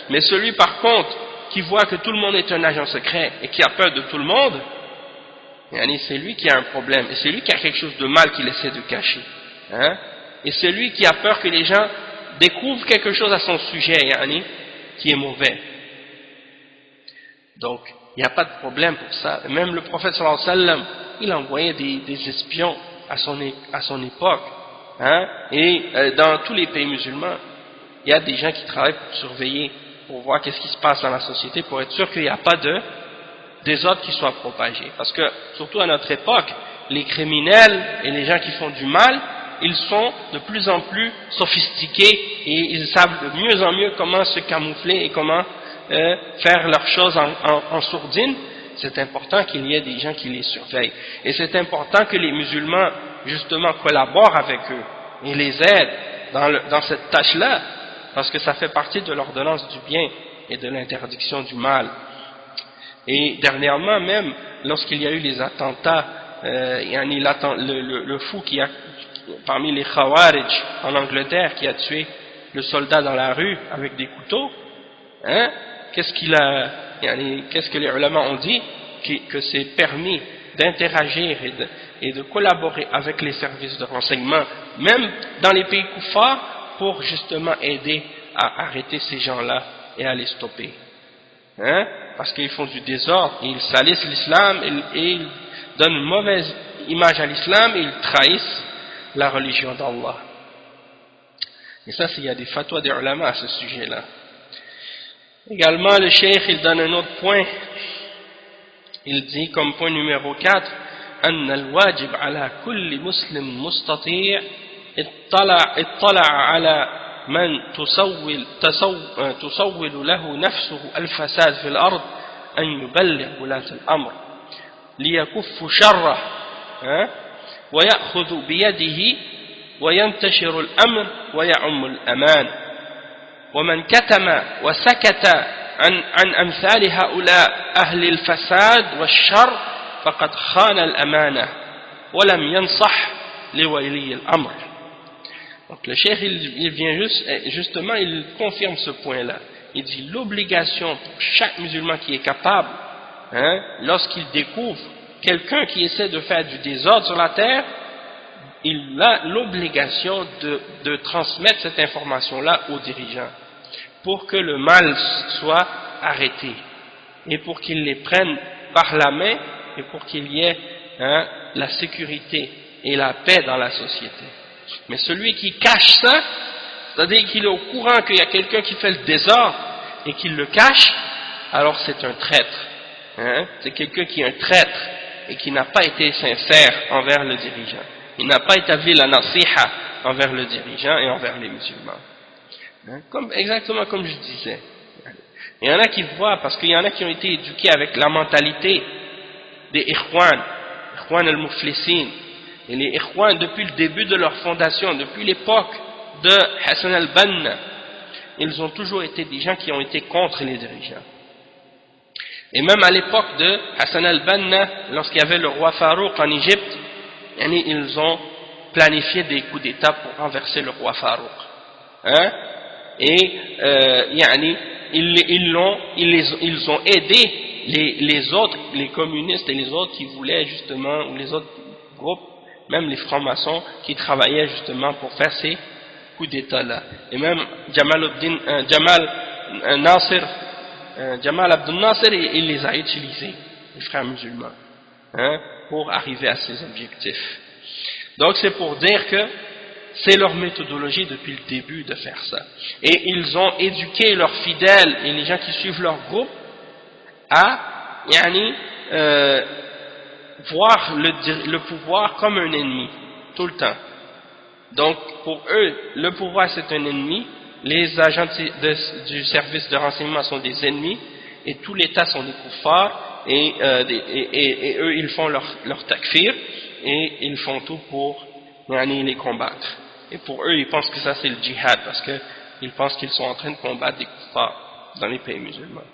S1: mais celui par contre qui voit que tout le monde est un agent secret et qui a peur de tout le monde, c'est lui qui a un problème et c'est lui qui a quelque chose de mal qu'il essaie de cacher, et c'est lui qui a peur que les gens découvrent quelque chose à son sujet qui est mauvais. Donc il n'y a pas de problème pour ça. Même le prophète sallallahu alayhi wa sallam, il envoyait des espions à son époque, et dans tous les pays musulmans il y a des gens qui travaillent pour surveiller pour voir qu'est-ce qui se passe dans la société, pour être sûr qu'il n'y a pas de désordre qui soit propagé. Parce que, surtout à notre époque, les criminels et les gens qui font du mal, ils sont de plus en plus sophistiqués et ils savent de mieux en mieux comment se camoufler et comment faire leurs choses en sourdine. C'est important qu'il y ait des gens qui les surveillent. Et c'est important que les musulmans, justement, collaborent avec eux et les aident dans cette tâche-là, parce que ça fait partie de l'ordonnance du bien et de l'interdiction du mal. Et dernièrement même, lorsqu'il y a eu les attentats, le fou qui a, parmi les Khawarij en Angleterre, qui a tué le soldat dans la rue avec des couteaux, hein, qu'est-ce que les ulama ont dit? Que c'est permis d'interagir et de collaborer avec les services de renseignement, même dans les pays koufars, pour justement aider à arrêter ces gens-là et à les stopper. Hein? Parce qu'ils font du désordre, ils salissent l'islam et ils donnent une mauvaise image à l'islam et ils trahissent la religion d'Allah. Et ça, il y a des fatwas des ulama à ce sujet-là. Également, le cheikh, il donne un autre point. Il dit comme point numéro 4, أن الواجب على كل مسلم مستطيع اطلع على من تسول له نفسه الفساد في الأرض أن يبلغ ولاة الأمر ليكف شره ويأخذ بيده وينتشر الأمر ويعم الأمان ومن كتم وسكت عن أمثال هؤلاء أهل الفساد والشر فقد خان الأمانة ولم ينصح لولي الأمر. Donc le cheikh il vient justement il confirme ce point-là. Il dit l'obligation pour chaque musulman qui est capable, lorsqu'il découvre quelqu'un qui essaie de faire du désordre sur la terre, il a l'obligation de transmettre cette information-là aux dirigeants pour que le mal soit arrêté et pour qu'ils les prennent par la main et pour qu'il y ait la sécurité et la paix dans la société. Mais celui qui cache ça, c'est-à-dire qu'il est au courant qu'il y a quelqu'un qui fait le désordre et qu'il le cache, alors c'est un traître. C'est quelqu'un qui est un traître et qui n'a pas été sincère envers le dirigeant. Il n'a pas établi la nasiha envers le dirigeant et envers les musulmans. Exactement comme je disais. Il y en a qui voient, parce qu'il y en a qui ont été éduqués avec la mentalité des Ikhwan al-Muflisin. Et les Ikhwan, depuis le début de leur fondation, depuis l'époque de Hassan al-Banna, ils ont toujours été des gens qui ont été contre les dirigeants. Et même à l'époque de Hassan al-Banna, lorsqu'il y avait le roi Farouk en Égypte, ils ont planifié des coups d'État pour renverser le roi Farouk. Et ils ont aidé les autres, les communistes et les autres qui voulaient justement, ou les autres groupes, même les francs-maçons qui travaillaient justement pour faire ces coups d'État là. Et même Jamal Abdel Nasser, il les a utilisés, les frères musulmans, pour arriver à ces objectifs. Donc c'est pour dire que c'est leur méthodologie depuis le début de faire ça. Et ils ont éduqué leurs fidèles et les gens qui suivent leur groupe à voir le pouvoir comme un ennemi, tout le temps. Donc pour eux, le pouvoir c'est un ennemi, les agents du service de renseignement sont des ennemis, et tout l'État sont des kuffars, et eux ils font leur takfir, et ils font tout pour les combattre. Et pour eux, ils pensent que ça c'est le djihad, parce qu'ils pensent qu'ils sont en train de combattre des kuffars dans les pays musulmans.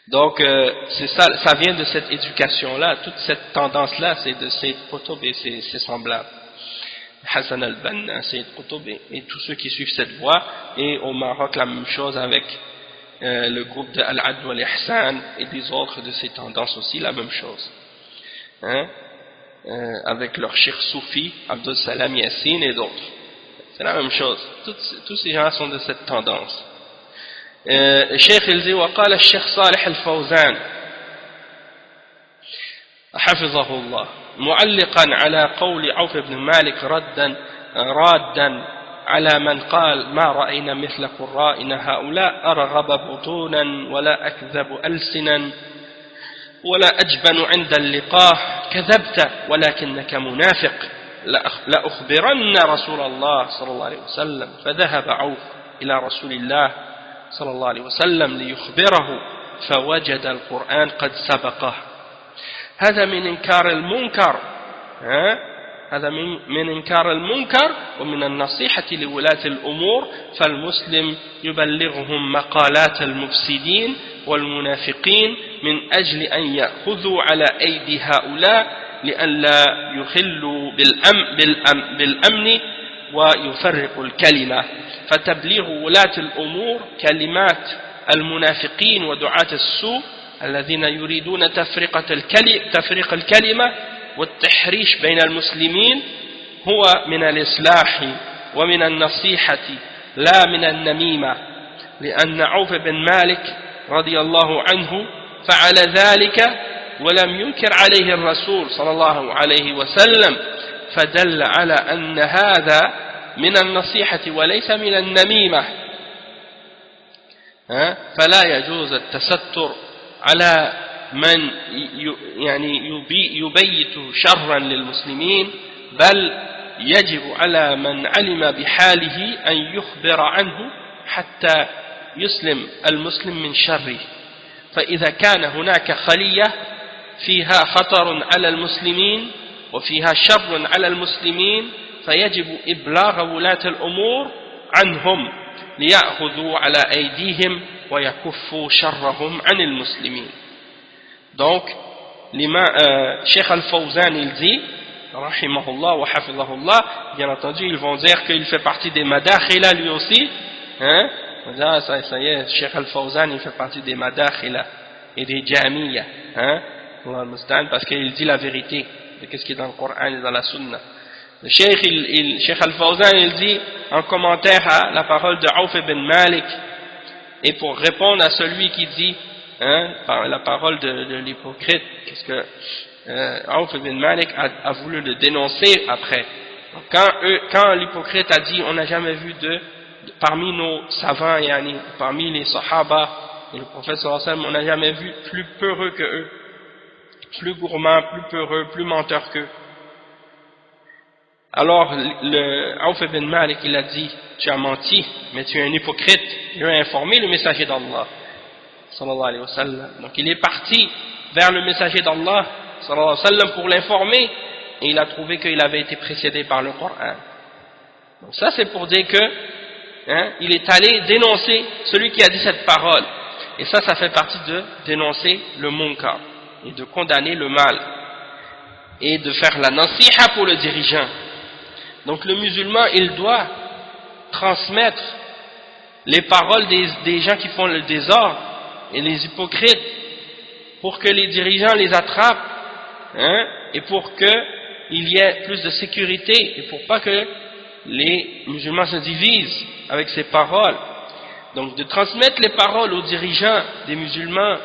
S1: Donc, c'est ça vient de cette éducation-là, toute cette tendance-là, c'est de Sayyid Qutb et ses semblables. Hassan al-Banna, Sayyid Qutb et tous ceux qui suivent cette voie, et au Maroc, la même chose avec le groupe de Al-Adl wal-Ihsan et des autres de ces tendances aussi, la même chose. Avec leur cheikh soufi, Abdul Salam Yassine et d'autres. C'est la même chose. Tous ces gens sont de cette tendance. الشيخ الزي وقال الشيخ صالح الفوزان حفظه الله معلقا على قول عوف بن مالك رادا على من قال ما رأينا مثل قرائنا هؤلاء أرغب بطونا ولا أكذب ألسنا ولا أجبن عند اللقاء كذبت ولكنك منافق لأخبرن رسول الله صلى الله عليه وسلم فذهب عوف إلى رسول الله صلى الله عليه وسلم ليخبره فوجد القرآن قد سبقه. هذا من إنكار المنكر، هذا من إنكار المنكر ومن النصيحة لولاة الأمور، فالمسلم يبلغهم مقالات المفسدين والمنافقين من أجل أن يأخذوا على أيدي هؤلاء لئلا يخلوا بالأمن ويفرقوا الكلمة. فتبليغ ولاة الأمور كلمات المنافقين ودعاة السوء الذين يريدون تفريق الكلمة والتحريش بين المسلمين هو من الإصلاح ومن النصيحة لا من النميمة، لأن عوف بن مالك رضي الله عنه فعل ذلك ولم ينكر عليه الرسول صلى الله عليه وسلم، فدل على أن هذا من النصيحة وليس من النميمة. فلا يجوز التستر على من يعني يبيت شرا للمسلمين، بل يجب على من علم بحاله أن يخبر عنه حتى يسلم المسلم من شره. فإذا كان هناك خلية فيها خطر على المسلمين وفيها شر على المسلمين فيجب إبلاغ ولاة الأمور عنهم ليأخذوا على أيديهم ويكفوا شرهم عن المسلمين. Donc, Cheikh Al-Fawzan il dit, rahimahullah wa hafizahullah, bien entendu ils vont dire qu'il fait partie des madakhila lui aussi, hein? Ça y est, Cheikh Al-Fawzan il fait partie des madakhila et des jamiyya, hein? Parce qu'il dit la vérité de ce qui est dans le Coran et dans la Sunna. Le Cheikh Al-Fawzan il dit en commentaire à la parole de Auf ibn Malik, et pour répondre à celui qui dit par la parole de l'hypocrite, qu'est-ce que Auf ibn Malik a voulu le dénoncer après. Donc quand l'hypocrite a dit on n'a jamais vu parmi nos savants, yani, parmi les sahaba et le prophète sallallahu alayhi wa sallam, on n'a jamais vu plus peureux que eux, plus gourmands, plus peureux, plus menteurs qu'eux. Alors Auf ibn Malik il a dit tu as menti, mais tu es un hypocrite, tu as informé le messager d'Allah sallallahu alayhi wa sallam. Donc il est parti vers le messager d'Allah sallallahu alayhi wa sallam pour l'informer, et il a trouvé qu'il avait été précédé par le Coran. Donc ça c'est pour dire que il est allé dénoncer celui qui a dit cette parole, et ça fait partie de dénoncer le munkar et de condamner le mal et de faire la nasiha pour le dirigeant. Donc le musulman il doit transmettre les paroles des gens qui font le désordre et les hypocrites pour que les dirigeants les attrapent, et pour qu'il y ait plus de sécurité et pour pas que les musulmans se divisent avec ces paroles. Donc de transmettre les paroles aux dirigeants des musulmans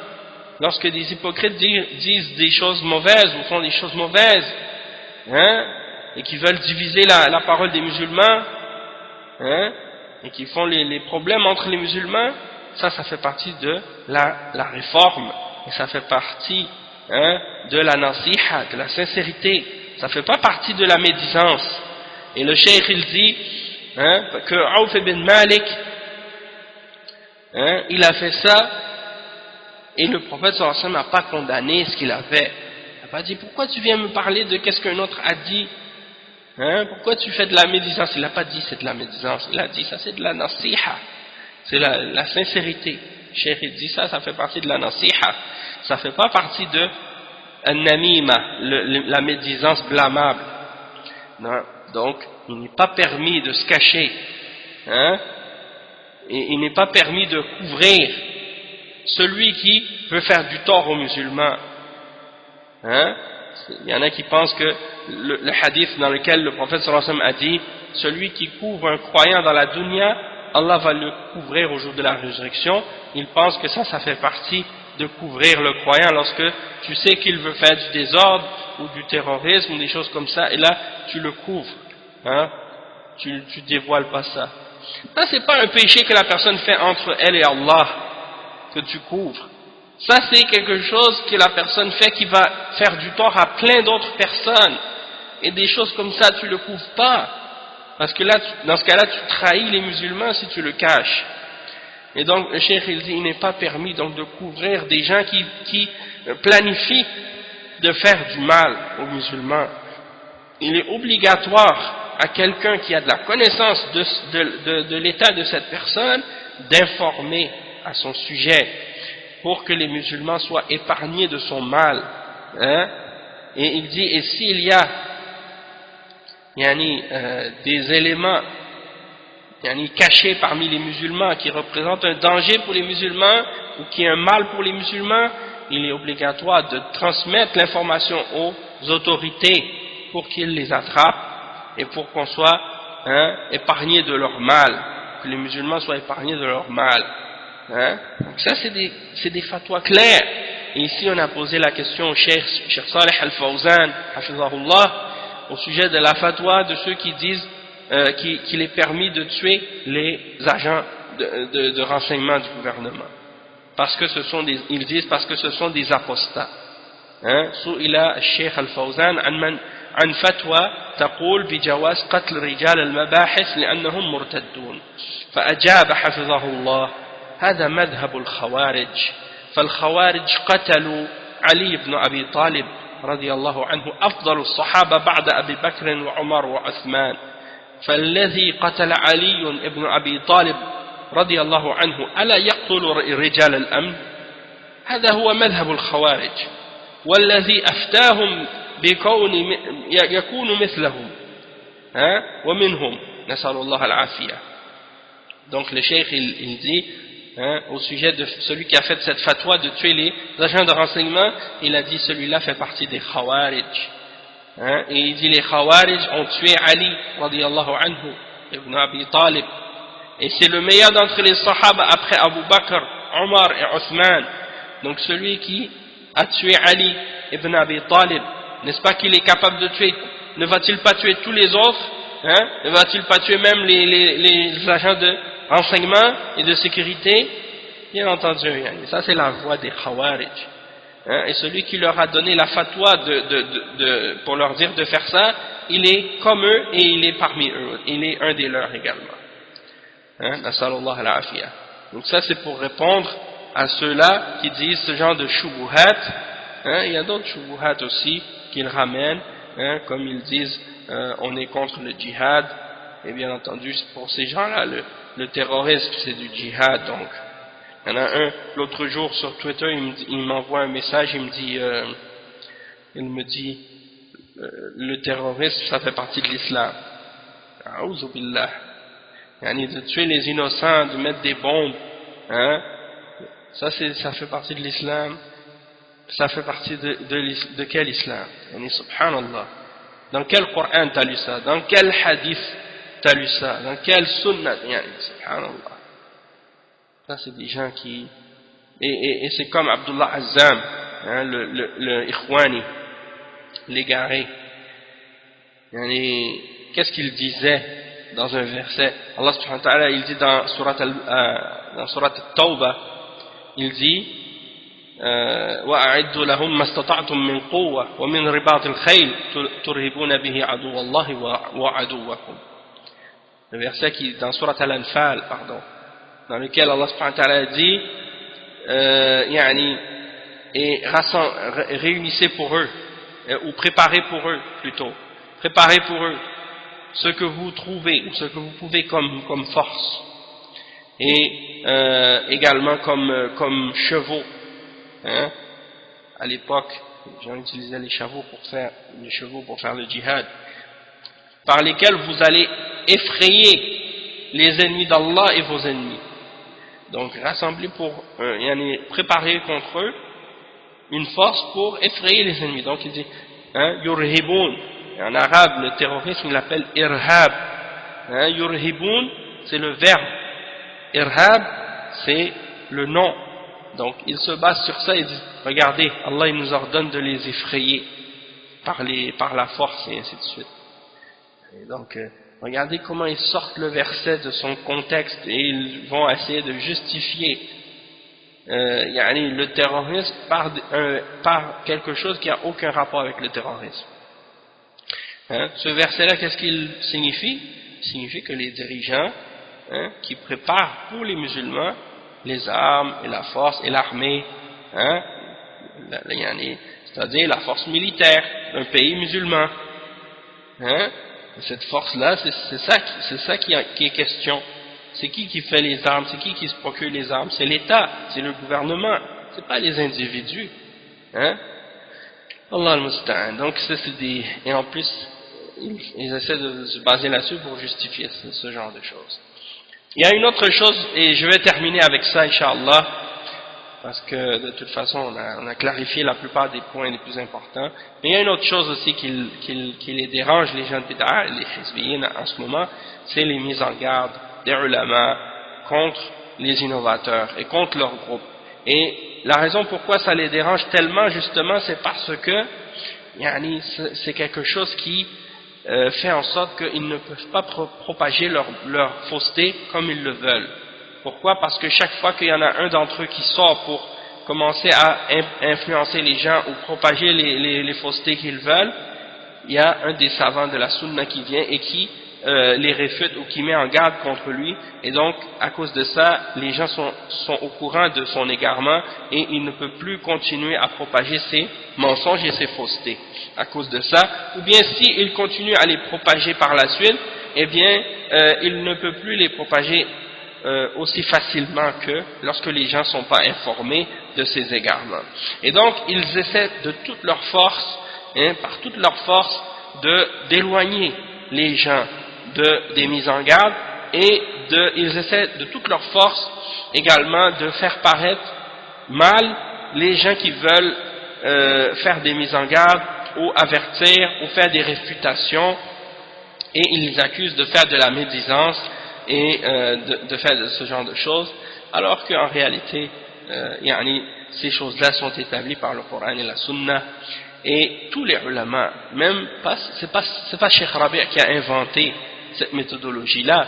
S1: lorsque des hypocrites disent des choses mauvaises ou font des choses mauvaises, et qui veulent diviser la parole des musulmans, et qui font les problèmes entre les musulmans, ça fait partie de la réforme, et ça fait partie de la nasiha, de la sincérité. Ça fait pas partie de la médisance. Et le cheikh il dit que Auf ibn Malik il a fait ça, et le prophète sallallahu alayhi wa sallam n'a pas condamné ce qu'il a fait. Il n'a pas dit pourquoi tu viens me parler de qu'est-ce qu'un autre a dit, pourquoi tu fais de la médisance. Il n'a pas dit c'est de la médisance, il a dit ça c'est de la nasiha, c'est la sincérité. Le cheikh il dit ça fait partie de la nasiha, ça fait pas partie de an-namima, la médisance blâmable. Non. Donc il n'est pas permis de se cacher, et il n'est pas permis de couvrir celui qui veut faire du tort aux musulmans. Il y en a qui pensent que le hadith dans lequel le prophète sallallahu alayhi wa sallam a dit celui qui couvre un croyant dans la dunya, Allah va le couvrir au jour de la résurrection. Ils pensent que ça fait partie de couvrir le croyant lorsque tu sais qu'il veut faire du désordre ou du terrorisme ou des choses comme ça, et là tu le couvres. tu dévoiles pas ça. Ça, c'est pas un péché que la personne fait entre elle et Allah, que tu couvres. Ça, c'est quelque chose que la personne fait qui va faire du tort à plein d'autres personnes. Et des choses comme ça, tu le couvres pas. Parce que là, dans ce cas-là, tu trahis les musulmans si tu le caches. Et donc, le cheikh, il dit, il n'est pas permis donc de couvrir des gens qui planifient de faire du mal aux musulmans. Il est obligatoire à quelqu'un qui a de la connaissance de l'état de cette personne d'informer à son sujet pour que les musulmans soient épargnés de son mal. Hein? Et il dit, et s'il y a des éléments cachés parmi les musulmans qui représentent un danger pour les musulmans ou qui est un mal pour les musulmans, il est obligatoire de transmettre l'information aux autorités pour qu'ils les attrapent et pour qu'on soit épargnés de leur mal, que les musulmans soient épargnés de leur mal. Hein? Donc ça c'est des fatwas clairs. Et ici on a posé la question au Cheikh Salih Al-Fawzan hafizahullah au sujet de la fatwa de ceux qui disent qu'il est permis de tuer les agents de renseignement du gouvernement parce que ils disent parce que ce sont des apostats. سئل الشيخ الفوزان عن فتوى تقول بجواز قتل رجال المباحث لأنهم مرتدون فأجاب حفظه الله هذا مذهب الخوارج فالخوارج قتلوا علي بن أبي طالب رضي الله عنه أفضل الصحابة بعد أبي بكر وعمر وعثمان فالذي قتل علي بن أبي طالب رضي الله عنه ألا يقتل رجال الأمن هذا هو مذهب الخوارج والذي أفتاهم بكون يكون مثلهم ومنهم نسأل الله العافية. Donc le cheikh il dit au sujet de celui qui a fait cette fatwa de tuer les agents de renseignement, il a dit celui-là fait partie des Khawarij. Et il dit les Khawarij ont tué Ali radiyallahu anhu ibn Abi Talib et c'est le meilleur d'entre les Sahaba après Abu Bakr, Omar et Othman. Donc celui qui a tué Ali ibn Abi Talib, n'est-ce pas qu'il est capable de tuer, ne va-t-il pas tuer tous les autres, ne va-t-il pas tuer même les agents de renseignement et de sécurité? Bien entendu, ça c'est la voie des Khawarij. Et celui qui leur a donné la fatwa pour leur dire de faire ça, il est comme eux et il est parmi eux, il est un des leurs également. Nasallallahu al-afiyah. Donc ça c'est pour répondre à ceux-là qui disent ce genre de shubuhat. Il y a d'autres shubuhat aussi qu'ils ramènent, comme ils disent on est contre le djihad, et bien entendu pour ces gens-là le terrorisme c'est du djihad. Donc il y en a un l'autre jour sur Twitter, il m'envoie un message, il me dit le terrorisme ça fait partie de l'islam. A'oudhu billah. De tuer les innocents, de mettre des bombes, ça fait partie de l'islam. Ça fait partie de quel islam? Subhanallah. Dans quel Coran t'as lu ça? Dans quel hadith t'as lu ça? Dans quel sunnah? Subhanallah. Ça c'est des gens qui... Et c'est comme Abdullah Azzam, le Ikhwani, l'égaré. Qu'est-ce qu'il disait dans un verset? Allah subhanahu wa ta'ala, il dit dans surat al-Tawbah, il dit وَأَعِدُّوا لَهُمْ مَا اسْتَطَعْتُم مِّن قُوَّةٍ وَمِن رِبَاطِ الْخَيْلِ تُرْهِبُونَ بِهِ عَدُوَّ اللَّهِ وَعَدُوَّكُمْ. Le verset qui est dans surat al-Anfal, pardon, dans lequel Allah subhanahu wa ta'ala dit et réunissez pour eux, ou préparez pour eux plutôt, préparez pour eux ce que vous trouvez ou ce que vous pouvez comme force, et également comme chevaux. À l'époque, les gens utilisaient les chevaux pour faire le djihad, par lesquels vous allez effrayer les ennemis d'Allah et vos ennemis. Donc rassembler pour préparer contre eux une force pour effrayer les ennemis. Donc il dit yurhibun. En arabe, le terrorisme, il l'appelle irhab. Yurhibun, c'est le verbe. Irhab, c'est le nom. Donc, il se base sur ça et dit, regardez, Allah il nous ordonne de les effrayer par la force et ainsi de suite. Et donc, Regardez comment ils sortent le verset de son contexte et ils vont essayer de justifier le terrorisme par quelque chose qui n'a aucun rapport avec le terrorisme. Ce verset-là, qu'est-ce qu'il signifie? Il signifie que les dirigeants qui préparent pour les musulmans les armes et la force et l'armée, c'est-à-dire la force militaire d'un pays musulman. Cette force-là, c'est ça qui est question. C'est qui fait les armes? C'est qui se procure les armes? C'est l'État, c'est le gouvernement, c'est pas les individus. Allah al-Musta'an. Donc ça c'est des... Et en plus, ils essaient de se baser là-dessus pour justifier ce genre de choses. Il y a une autre chose, et je vais terminer avec ça, Inch'Allah, parce que de toute façon on a clarifié la plupart des points les plus importants. Mais il y a une autre chose aussi qui les dérange, les gens de Bid'a, les Hizbiyin en ce moment, c'est les mises en garde des ulama contre les innovateurs et contre leur groupe. Et la raison pourquoi ça les dérange tellement, justement, c'est parce que c'est quelque chose qui fait en sorte qu'ils ne peuvent pas propager leur fausseté comme ils le veulent. Pourquoi? Parce que chaque fois qu'il y en a un d'entre eux qui sort pour commencer à influencer les gens ou propager les faussetés qu'ils veulent, il y a un des savants de la Sunna qui vient et qui les réfute ou qui met en garde contre lui, et donc à cause de ça les gens sont au courant de son égarement et il ne peut plus continuer à propager ses mensonges et ses faussetés à cause de ça. Ou bien s'il continue à les propager par la suite, eh bien il ne peut plus les propager aussi facilement que lorsque les gens ne sont pas informés de ces égarements. Et donc ils essaient de toute leur force, par toute leur force, d'éloigner les gens des mises en garde, et ils essaient de toute leur force également de faire paraître mal les gens qui veulent faire des mises en garde ou avertir ou faire des réfutations, et ils les accusent de faire de la médisance et de faire de ce genre de choses, alors qu'en réalité ces choses-là sont établies par le Coran et la Sunna. Et tous les ulama, même c'est pas Cheikh Rabi' qui a inventé cette méthodologie-là.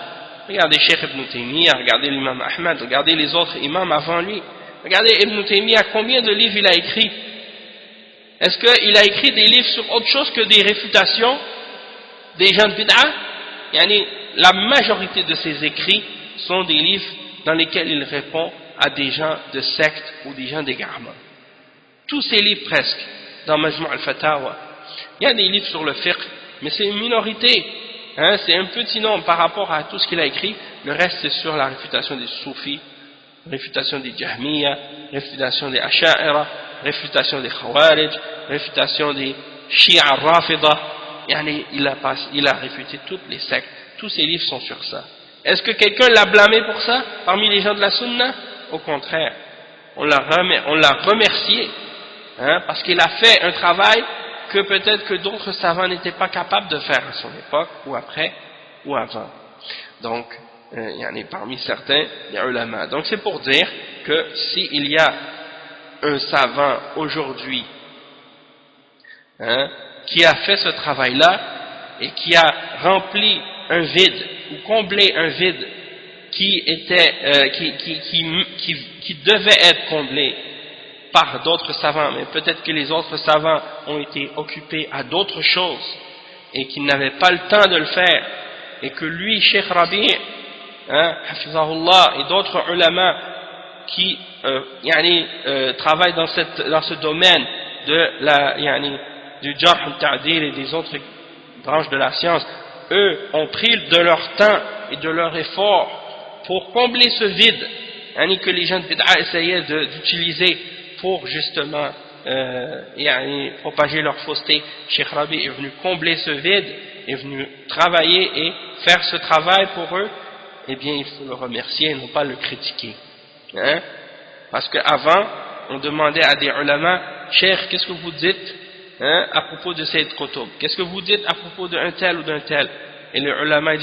S1: Regardez Cheikh Ibn Taymiyyah, regardez l'imam Ahmad, regardez les autres imams avant lui. Regardez Ibn Taymiyyah, combien de livres il a écrit? Est-ce qu'il a écrit des livres sur autre chose que des réfutations des gens de bid'a? La majorité de ses écrits sont des livres dans lesquels il répond à des gens de sectes ou des gens d'égarement. Tous ces livres presque, dans Majmu' al-Fatawa. Il y a des livres sur le fiqh, mais c'est une minorité. C'est un petit nombre par rapport à tout ce qu'il a écrit. Le reste, c'est sur la réfutation des soufis, réfutation des jahmiya, réfutation des asha'ira, réfutation des khawarij, réfutation des shi'a rafida. Il a réfuté toutes les sectes. Tous ces livres sont sur ça. Est-ce que quelqu'un l'a blâmé pour ça parmi les gens de la sunna? Au contraire, on l'a remercié, parce qu'il a fait un travail que peut-être que d'autres savants n'étaient pas capables de faire à son époque, ou après, ou avant. Donc, il y en a parmi certains, les ulama. Donc c'est pour dire que s'il y a un savant aujourd'hui qui a fait ce travail-là et qui a rempli un vide ou comblé un vide qui devait être comblé par d'autres savants, mais peut-être que les autres savants ont été occupés à d'autres choses et qu'ils n'avaient pas le temps de le faire, et que lui, Cheikh Rabi', hafizahullah, et d'autres ulama qui travaillent dans ce domaine du jarh al-ta'dil et des autres branches de la science, eux ont pris de leur temps et de leur effort pour combler ce vide que les gens de bid'a essayaient d'utiliser pour justement propager leur fausseté. Cheikh Rabi' est venu combler ce vide, est venu travailler et faire ce travail pour eux. Eh bien, il faut le remercier et non pas le critiquer. Parce qu'avant, on demandait à des ulama, Cheikh, qu'est-ce que vous dites à propos de Sayyid Qutb? Qu'est-ce que vous dites à propos d'un tel ou d'un tel? Et le ulama,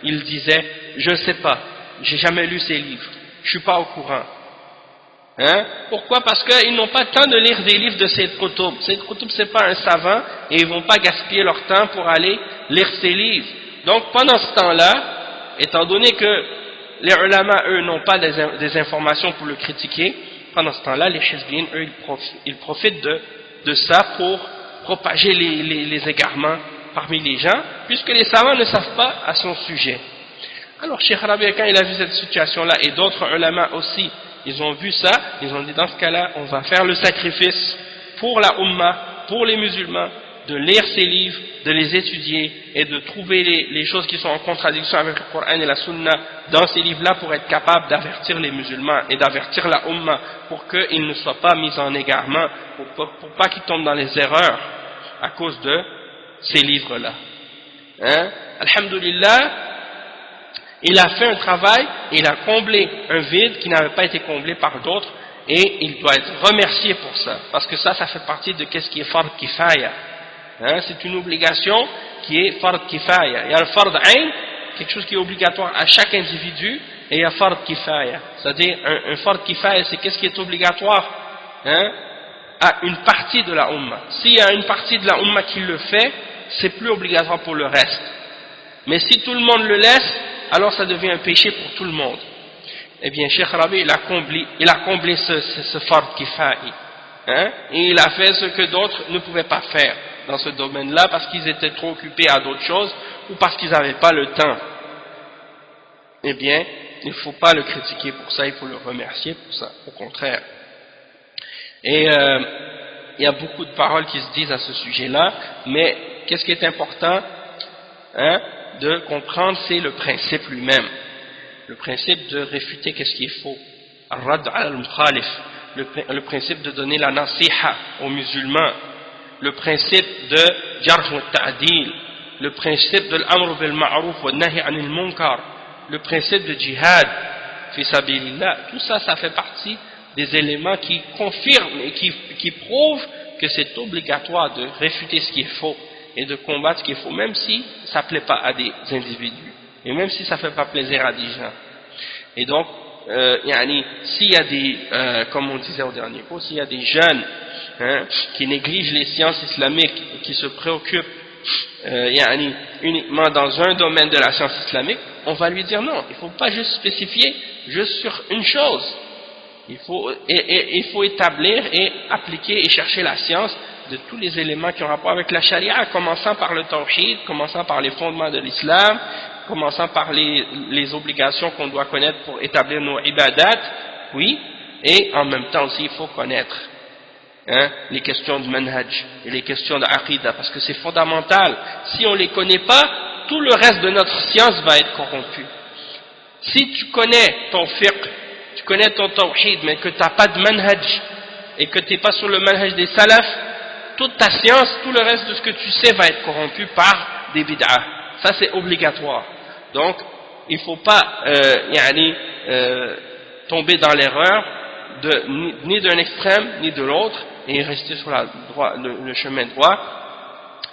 S1: il disait, je ne sais pas, j'ai jamais lu ces livres, je suis pas au courant. Pourquoi? Parce qu'ils n'ont pas le temps de lire des livres de Sayyid Qutb. Sayyid Qutb, c'est pas un savant, et ils vont pas gaspiller leur temps pour aller lire ces livres. Donc pendant ce temps-là, étant donné que les ulama, eux, n'ont pas des informations pour le critiquer, pendant ce temps-là, les hizbiyin, eux, ils profitent de ça pour propager les égarements parmi les gens, puisque les savants ne savent pas à son sujet. Alors, Cheikh Rabi, quand il a vu cette situation-là, et d'autres ulama aussi, ils ont vu ça, ils ont dit dans ce cas-là, on va faire le sacrifice pour la Ummah, pour les musulmans, de lire ces livres, de les étudier et de trouver les choses qui sont en contradiction avec le Coran et la Sunna dans ces livres-là pour être capable d'avertir les musulmans et d'avertir la Ummah pour qu'ils ne soient pas mis en égarement, pour pas qu'ils tombent dans les erreurs à cause de ces livres-là. Hein? Alhamdulillah, il a fait un travail, il a comblé un vide qui n'avait pas été comblé par d'autres et il doit être remercié pour ça, parce que ça fait partie de ce qui est fard kifaya. Hein, c'est une obligation qui est fard kifaya. Il y a le fard ayn, quelque chose qui est obligatoire à chaque individu, et il y a fard kifaya. C'est-à-dire, un fard kifaya, c'est qu'est-ce qui est obligatoire, hein, à une partie de la Ummah. S'il y a une partie de la Ummah qui le fait, c'est plus obligatoire pour le reste. Mais si tout le monde le laisse, alors ça devient un péché pour tout le monde. Eh bien, Cheikh Rabi, il a comblé ce fard kifaya. Hein, et il a fait ce que d'autres ne pouvaient pas faire dans ce domaine-là parce qu'ils étaient trop occupés à d'autres choses ou parce qu'ils n'avaient pas le temps. Eh bien, il ne faut pas le critiquer pour ça, il faut le remercier pour ça, au contraire. Et il y a beaucoup de paroles qui se disent à ce sujet-là, mais qu'est-ce qui est important, hein, de comprendre, c'est le principe lui-même. Le principe de réfuter qu'est-ce qui est faux. Ar-radd al-mukhalif. Le principe de donner la nasiha aux musulmans. Le principe de jarh wa ta'dil, le principe de l'amr bil ma'ruf wa nahi anil munkar, le principe de djihad fi sabilillah, tout ça, ça fait partie des éléments qui confirment et qui prouvent que c'est obligatoire de réfuter ce qui est faux et de combattre ce qui est faux, même si ça ne plaît pas à des individus et même si ça ne fait pas plaisir à des gens. Et donc, s'il y a des, comme on disait au dernier cours, s'il y a des jeunes, hein, qui négligent les sciences islamiques et qui se préoccupent uniquement dans un domaine de la science islamique, on va lui dire non, il ne faut pas juste spécifier juste sur une chose. Il faut établir et appliquer et chercher la science de tous les éléments qui ont rapport avec la charia, commençant par le tawhid, commençant par les fondements de l'islam, commençant par les obligations qu'on doit connaître pour établir nos ibadat, oui, et en même temps aussi il faut connaître, hein, les questions de manhaj et les questions d'aqidah, parce que c'est fondamental. Si on ne les connaît pas, tout le reste de notre science va être corrompu. Si tu connais ton fiqh, tu connais ton tawhid, mais que tu n'as pas de manhaj et que tu n'es pas sur le manhaj des salafs, toute ta science, tout le reste de ce que tu sais va être corrompu par des bid'ah. Ça c'est obligatoire. Donc, il ne faut pas tomber dans l'erreur ni d'un extrême ni de l'autre et rester sur le chemin droit.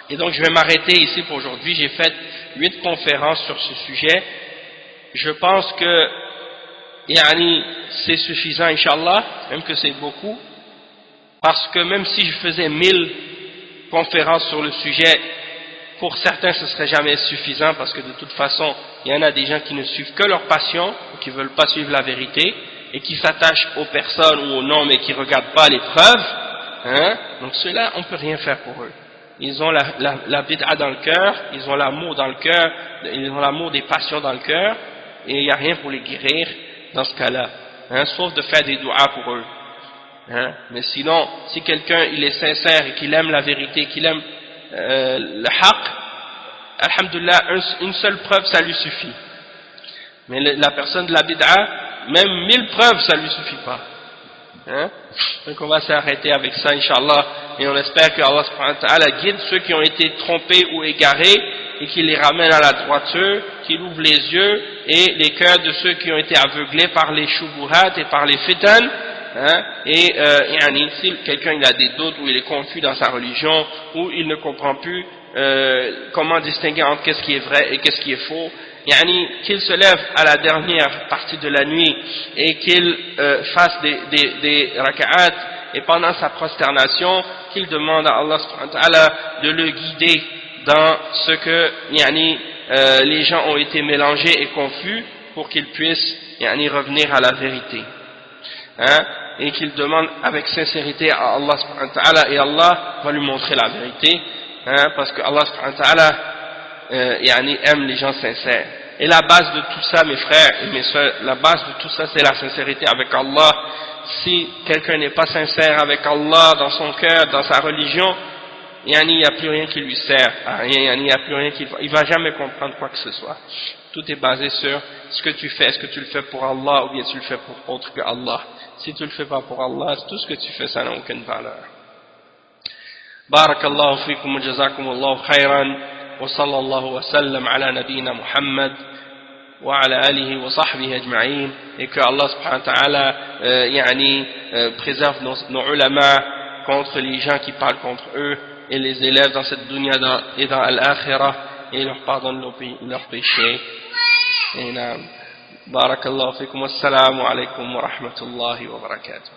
S1: Et donc je vais m'arrêter ici pour aujourd'hui. J'ai fait 8 conférences sur ce sujet. Je pense que c'est suffisant, Inch'Allah, même que c'est beaucoup, parce que même si je faisais 1000 conférences sur le sujet, pour certains ce serait jamais suffisant, parce que de toute façon il y en a des gens qui ne suivent que leur passion, qui ne veulent pas suivre la vérité et qui s'attachent aux personnes ou aux noms mais qui ne regardent pas les preuves, hein? Donc ceux-là on ne peut rien faire pour eux. Ils ont la bid'a dans le cœur, ils ont l'amour dans le cœur, ils ont l'amour des passions dans le cœur, et il n'y a rien pour les guérir dans ce cas-là, hein? Sauf de faire des du'as pour eux, hein? Mais sinon, si quelqu'un il est sincère et qu'il aime la vérité, qu'il aime le haqq, alhamdulillah, une seule preuve ça lui suffit. Mais la personne de la bid'a, même 1000 preuves ça lui suffit pas, hein? Donc on va s'arrêter avec ça, Inch'Allah, et on espère que Allah subhanahu wa ta'ala guide ceux qui ont été trompés ou égarés et qu'il les ramène à la droiture, qu'il ouvre les yeux et les cœurs de ceux qui ont été aveuglés par les shubuhat et par les fitan, hein? Et si quelqu'un il a des doutes ou il est confus dans sa religion ou il ne comprend plus comment distinguer entre qu'est-ce qui est vrai et qu'est-ce qui est faux, qu'il se lève à la dernière partie de la nuit et qu'il fasse des raka'at, et pendant sa prosternation qu'il demande à Allah subhanahu wa ta'ala de le guider dans ce que les gens ont été mélangés et confus pour qu'ils puissent revenir à la vérité, hein, et qu'ils demandent avec sincérité à Allah subhanahu wa ta'ala, et Allah va lui montrer la vérité, hein, parce que Allah subhanahu wa ta'ala aime les gens sincères. Et la base de tout ça, mes frères et mes soeurs, la base de tout ça, c'est la sincérité avec Allah. Si quelqu'un n'est pas sincère avec Allah dans son cœur, dans sa religion, il n'y a plus rien qui lui sert à rien, il n'y a plus rien il va jamais comprendre quoi que ce soit. Tout est basé sur ce que tu fais. Est-ce que tu le fais pour Allah ou bien tu le fais pour autre que Allah? Si tu le fais pas pour Allah, tout ce que tu fais, ça n'a aucune valeur. Barakallahu fikum wa jazakumullahu khayran wa sallallahu wa sallam ala nabiyyina Muhammad wa ala alihi wa sahbihi ajma'in, et que Allah subhanahu wa ta'ala préserve nos ulama contre les gens qui parlent contre eux et les élèves dans cette dunya et dans l'akhirah, et leur pardonne leurs péchés. Et barakallahu fikum, wassalamu alaykum wa rahmatullahi wa barakatuh.